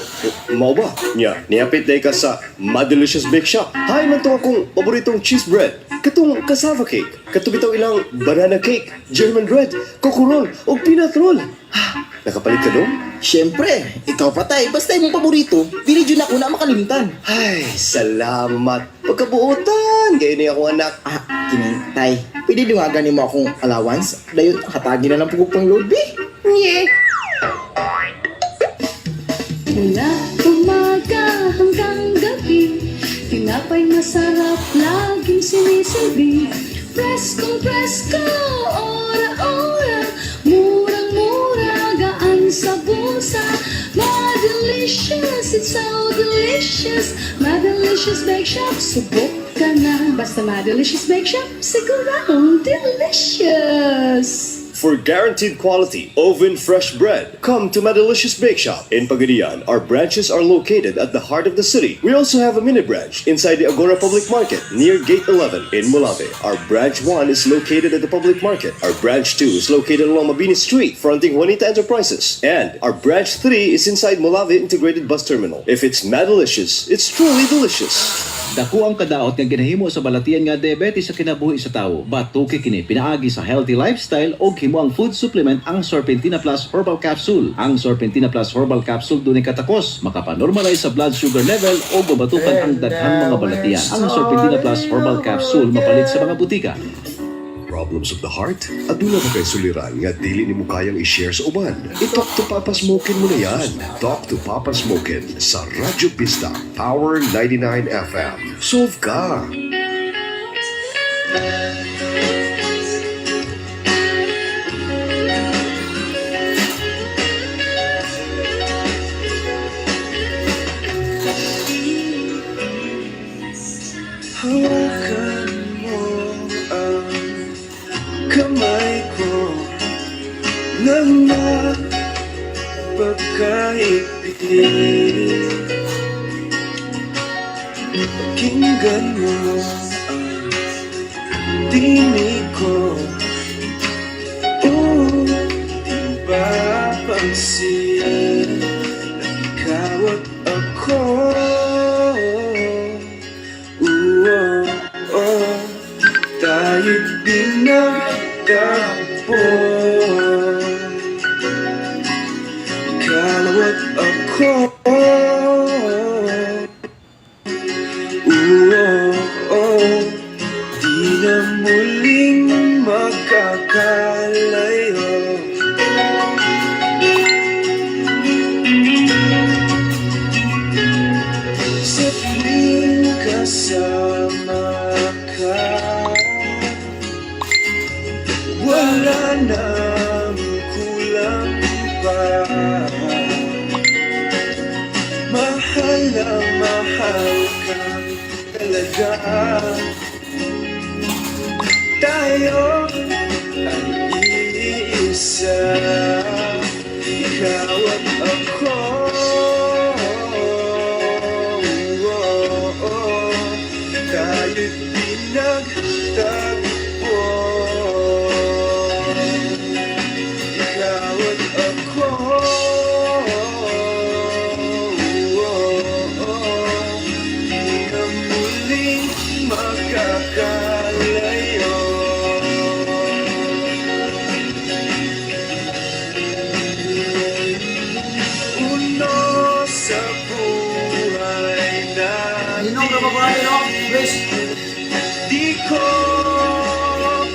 mao ba? Nya, niapit day ka sa Madelicious Bake Shop. Hay man to akong paboritong cheese bread. Katong cassava cake, katubitaw ilang banana cake, German bread, coco roll, o peanut roll. Nakapalit ka dong? Siyempre, ikaw pa tay, basta imong paborito, dili jud ako na makalimtan. Ay, salamat. Pagkabuotan, gaya niya akong anak. Kinintay. Pwede dungagan mo akong allowance, dayon hatagin na lang pugog pang load, be. Nye. Mula umaga hanggang gabi, tinapay masarap laging sinisilbi. Preskong presko, ora-ora, murang-mura, gaan sa bulsa. Madelicious, it's so delicious. Madelicious Bake Shop, subok ka na. Basta Madelicious Bake Shop, siguradong delicious. For guaranteed quality, oven fresh bread, come to Madelicious Bake Shop. In Pagadian, our branches are located at the heart of the city. We also have a mini branch inside the Agora Public Market near Gate 11 in Molave. Our branch 1 is located at the Public Market. Our branch 2 is located along Mabini Street, fronting Juanita Enterprises. And our branch 3 is inside Molave Integrated Bus Terminal. If it's Madelicious, it's truly delicious. Dako ang kadaot nga ginahimo sa balatian nga diabetes sa kinabuhi sa tawo. Batuki kini pinaagi sa healthy lifestyle o himo ang food supplement ang Sorpentina Plus Herbal Capsule. Ang Sorpentina Plus Herbal Capsule dunay katakos makapanormalize sa blood sugar level o mabatukan ang daghang mga balatian. Ang Sorpentina Plus Herbal Capsule mapalit sa mga butika. Problems of the heart? Aduna ba kay suliran nga dili nimo kayang i-share sa uban? I-talk to Papa Smokin mo na yan. Talk to Papa Smokin sa Radyo Pista, Power 99 FM. Solve ka! Hawakan mo ang kamay ko nang napagkaipin. Pakinggan mo ang tinig ko. Di papansin na ikaw at ako. Tayo'y pinagtagpo. Ikaw at ako. Di na muling magkakalayo. Sa tuwing kasama ka, wala nang kulang pa. Mahal na mahal ka talaga. Tayo ang iisa, ikaw at ako. Tayo'y pinagtagpo. Ikaw at ako. Di na muling magkakalayo. Uno sa buhay na di ko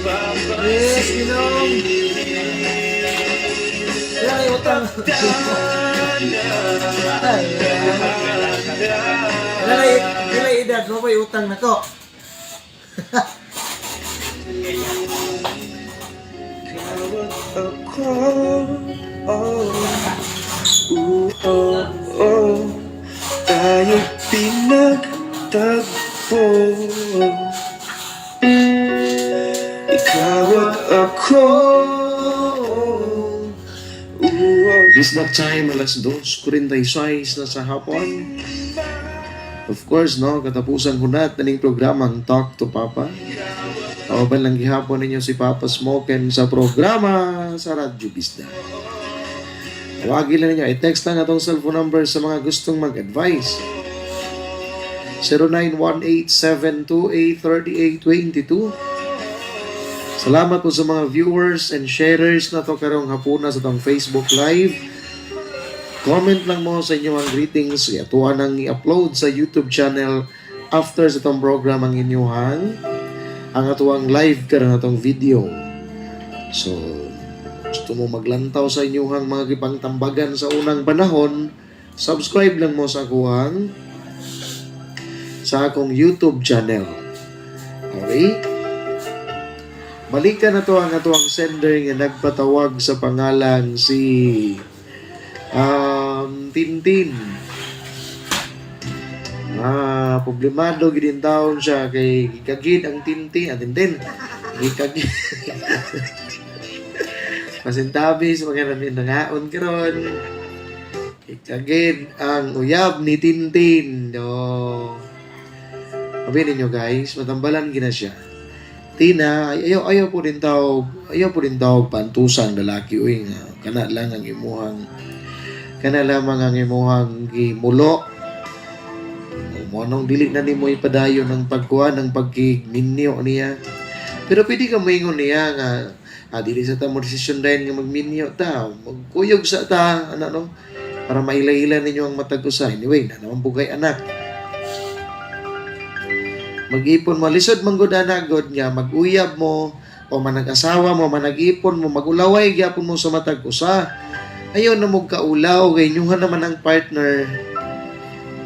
papansin. Nilay edad mo pa yung utang na ko. Ako, tayo pinagtagpo. Ikaw at ako. This that time, alas 2:46 na sa hapon. Of course, no, katapusan ko na ning programang Talk to Papa. Kawaban lang gihapon ninyo si Papa Smokin sa programa sa Radyo Pista. Tawagin lang ninyo, i-text lang atong cellphone number sa mga gustong mag-advise. 0918-728-3822. Salamat po sa mga viewers and sharers na to karong hapuna sa tong Facebook Live. Comment lang mo sa inyo ang greetings. Atuan ang i-upload sa YouTube channel after sa tong program ang inyuhan. Ang atuang live karong atong video. So, gusto mo maglantaw sa inyuhang mga gipangtambagan sa unang panahon, subscribe lang mo sa akong YouTube channel. Okay? Balikan na to ang atuang sender nga nagpatawag sa pangalan si Tintin. Problemado gidin taon siya kay gikagid ang Tintin. Tintin. Gikagid. Pasintabis mga namin nangaon karon. Again, ang uyab ni Tintin. No. Sabi ninyo guys, matambalan gina siya. Tina, ayaw po din tawag pantusan lalaki uy nga kana lang ang imuhang lamang ang imuhang gimulo. Mo nang dili na nimo ipadayon ng pagkuha ng pagkiminyo niya. Pero pwede ka moingon niya nga dili sa ta mo desisyon din nga magminyo ta, magkuyog sa ta no para maila-ila ninyo ang matag usa. Anyway, na naman bugay anak. Mag-ipon mo, lisod manggod anagod niya, mag-uyab mo, o manag-asawa mo, manag-ipon mo, mag-ulaway, gyapon mo sa matag usa. Ayaw na mo kaulaw, kay inyuhan naman ang partner.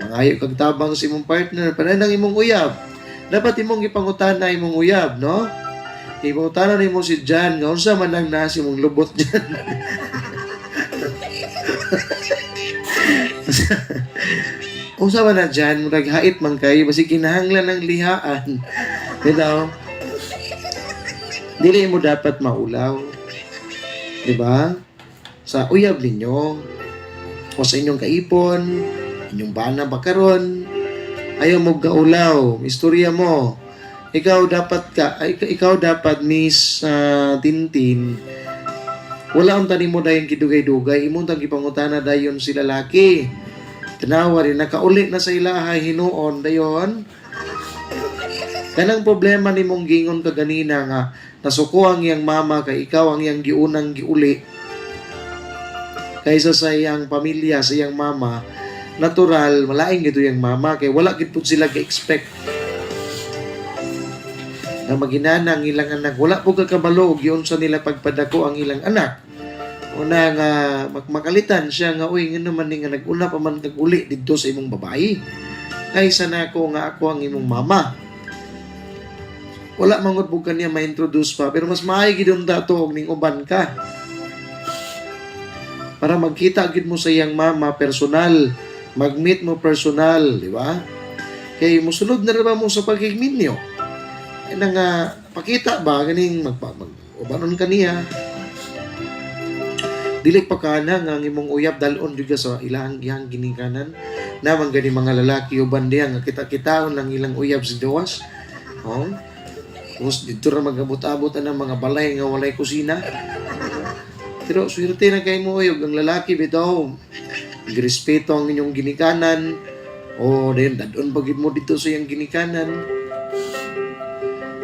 Mangayo kag tabang sa imong partner, panay imong uyab. Dapat imong ipangutana imong uyab, no? Ipangutana na imong si Jan, nga unsa man ang nasi mong lubot dyan. Unsa man na dyan, naghait man kayo, basi kinahanglan ng lihaan. You know? Dili mo dapat maulaw. Diba? Sa uyab ninyo, o sa inyong kaipon, inyong bana ba karon, ayaw mo gaulaw, istorya mo. Ikaw dapat Miss Tintin, wala ang tanim mo dayon kidugay-dugay, imong tang ipangutana dayon si lalaki. Tanawa rin, nakaulit na sa ilahay, hinuon, dayon. Kanang problema ni mong gingon ka ganina nga, nasuko ang iyang mama, kay ikaw ang iyang giunang giuli. Kaysa sa iyang pamilya, sa iyang mama, natural, malaing gito yung mama, kay wala gito sila ka-expect. Na maginana ang ilang anak, wala po kakabalo, yun sa nila pagpadako ang ilang anak. Una nga makalitan siya nga uy nga naman nga nag-una pa man kag-uli didto sa imong babae. Kaysa na ako nga ako ang imong mama. Wala mangod bug kaniya ma-introduce pa pero mas maayo gid dato og ning uban ka. Para magkita gid mo sa iyang mama personal, mag-meet mo personal, di ba? Kay musunod na ba mo sa pagigminyo? Ay nga pakita ba ganing ubanon kaniya? Dili pa kana nga imong uyab dalon juga sa ilang ginikanan naman gani mga lalaki uban diha nga kita-kitaon lang ilang uyab si Dawas. Oh. Tapos dito ra magabot-abot ang mga balay nga walay kusina. Pero swerte na kay mo uyab ang lalaki bitaw. Girespeto ang inyong ginikanan. O then dadon pagid mo dito sa iyang ginikanan.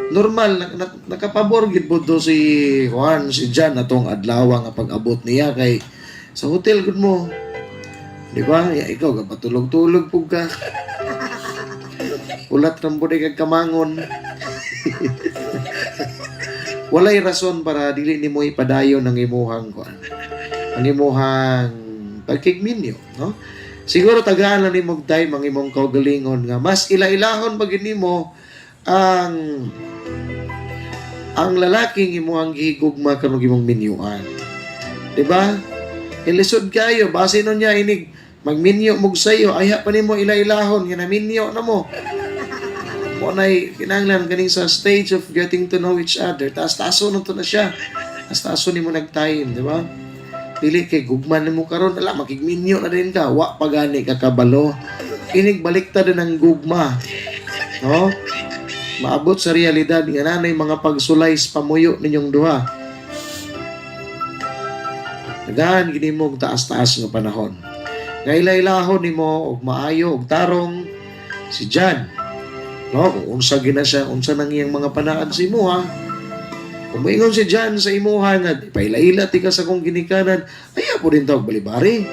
Normal nakapabor gid po to si Juan, si Jan atong adlaw nga pag-abot niya kay sa hotel gud mo. Di ba? Ya ikaw ga patulog-tulog pug ka. Ulat ra mo kag kamangon. Walay rason para dili nimo ipadayon ang imuhang kuan. Ang imuhang pagkigminyo, no? Siguro tagaan lang nimo time ang imong kaugalingon nga mas ila-ilahon pag nimo ang lalaking imuhang gihigugma karon imong minyuan. Diba? Ilisod kayo, base nun niya inig magminyo mog sayo, ayha pa nimo ila-ilahon nga naminyo na mo. Mo nay kinahanglan kaning sa stage of getting to know each other. Taas-taso na to na siya. Taas-taso nimo nag-time, di ba? Dili kay gugman nimo karon, ala makigminyo na din ka, wa pagani ka kabalo. Inig baliktad ang gugma. No? Maabot sa realidad nga nanay mga pagsulay sa pamuyo ninyong duha. Nagahan gini mo taas-taas nga panahon. Ngailahon nimo og maayo og tarong si Jan. No, kung unsa gina siya, unsa nang iyang mga panaan sa imuha. Kung moingon si Jan sa imuha nga pailaila ti ka sa kong ginikanan, ayaw po din tawag balibari.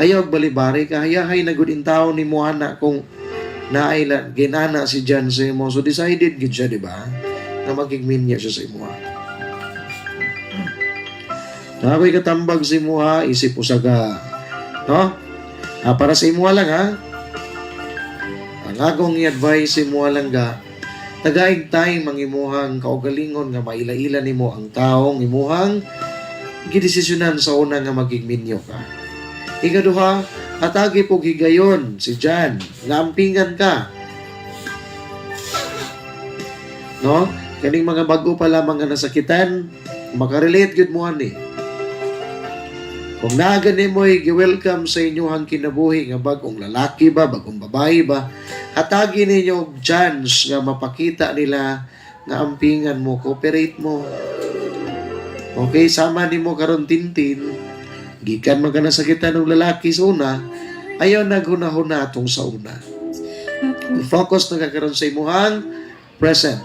Ayaw balibari kahayahay na gud in taon ni mo ana kung naailan, ginana si Jan sa imo. So, decided gid siya, di ba? Na magigminya siya sa imo. Na ako'y katambag sa imo, isip usaga. No? Para sa imo lang, ha? Ang akong i-advise sa imo lang ga, tagaig time ang imuhang kaugalingon nga maila-ila nimo ang taong imuhang gidesisyonan sa una nga magigminyo ka. Ikaduha, atagi po gigayon si Jan, ngampingan ka. No? Kaning mga bago pa lamang nga nasakitan, makarelate gud mo ani. Kung nagani mo i-welcome sa inyong kinabuhi nga bagong lalaki ba, bagong babae ba, hatagi ninyo og chance nga mapakita nila nga ampingan mo, cooperate mo. Okay, sama nimo karon tintin, gikan man ka na sakitan ng lalaki sa una, ayaw naghuna-huna atong sa una. Focus na ka karon sa imuhang present.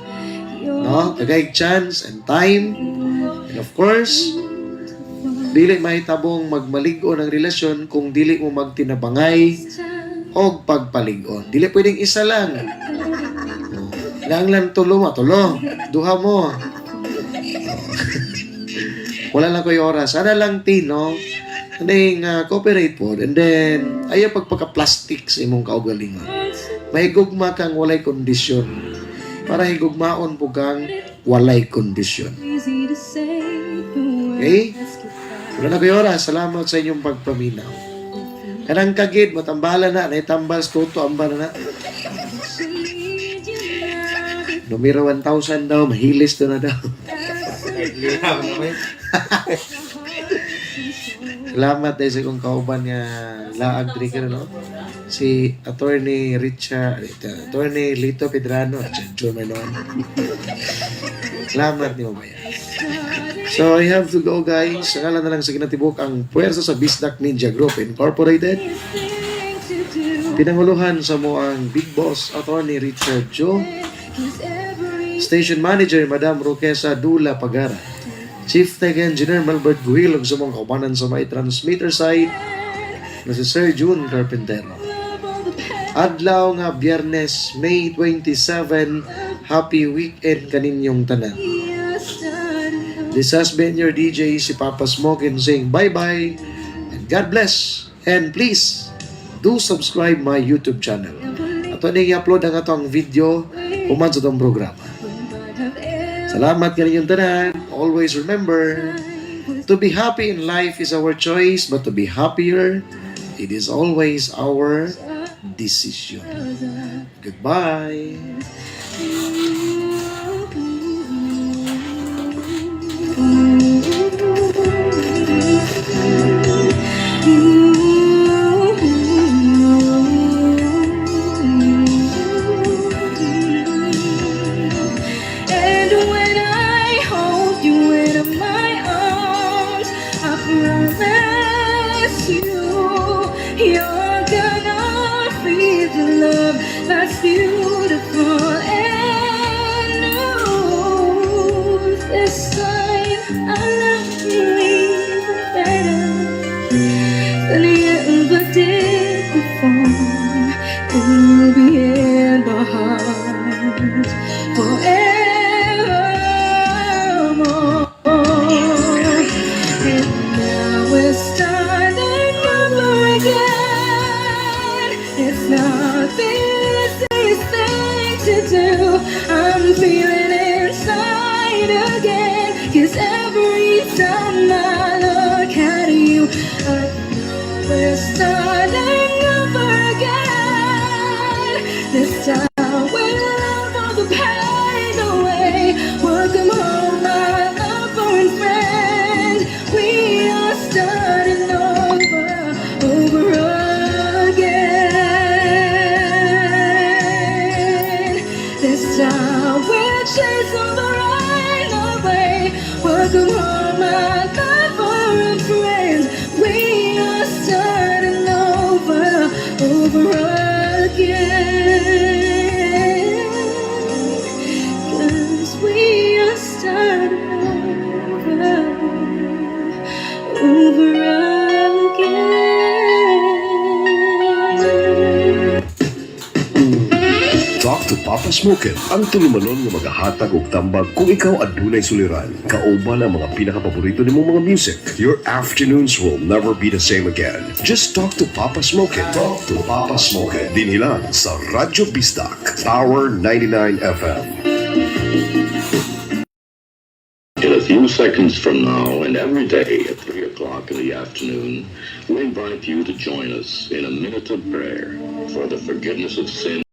No? Tagay chance and time. And of course, dili mahitabong magmaligon ang relasyon kung dili mo magtinabangay o pagpaligon. Dili pwedeng isa lang. Lang tulo. Duha mo. Wala lang ko yung oras. Sana lang tino. Kaning cooperate po. And then, ayaw pagpaka-plastic sa imong kaugalingon. May gugma kang walay kondisyon. Para higugmaon po kang walay kondisyon. Okay? Wala na kayo oras. Salamat sa inyong pagpaminaw. Kanang kagid, matambala na. Naitambal sa toto, amba na. Numero 1,000 daw. Mahilis to na daw. Salamat dahil sa kong kauban nga laag trigger, no? Si Attorney Attorney Lito Pedrano, salamat ni Mamaya. So, I have to go, guys. Sa ngalan na lang sa kinatibok ang puwersa sa Bisdak Ninja Group Incorporated. Pinanguluhan sa mo ang Big Boss Attorney Richard Joe, Station Manager Madam Roquesa Dula Pagara, Chief Tech Engineer Malbert Guhilog sa mga kaubanan sa may transmitter side na si Sir June Carpintero. Adlaw nga Biyernes, May 27, happy weekend kaninyong tanan. This has been your DJ, si Papa Smokin, saying bye-bye and God bless. And please, do subscribe my YouTube channel. Ato na i-upload ang atong video human sa itong programa. Salamat kaninyong tanan. Always remember, to be happy in life is our choice, but to be happier, it is always our decision. Goodbye. I'm feeling inside again, 'cause every time I look at you, I know we're starting over again. This time we'll love all the pain away. Welcome home, my lover and friend. We are starting over again. This time we'll chase all the rain away. Welcome home, my lover and friend. We are starting over again. 'Cause we are starting over again. Talk to Papa Smokin, ang tulumanon nga magahatag og tambag kung ikaw adunay suliran. Kauban ang mga pinakapaborito nimong mga music. Your afternoons will never be the same again. Just talk to Papa Smokin. Talk to Papa Smokin. Dinhilan sa Radyo Bisdak, Tower 99 FM. In a few seconds from now and every day at 3 o'clock in the afternoon, we invite you to join us in a minute of prayer for the forgiveness of sin.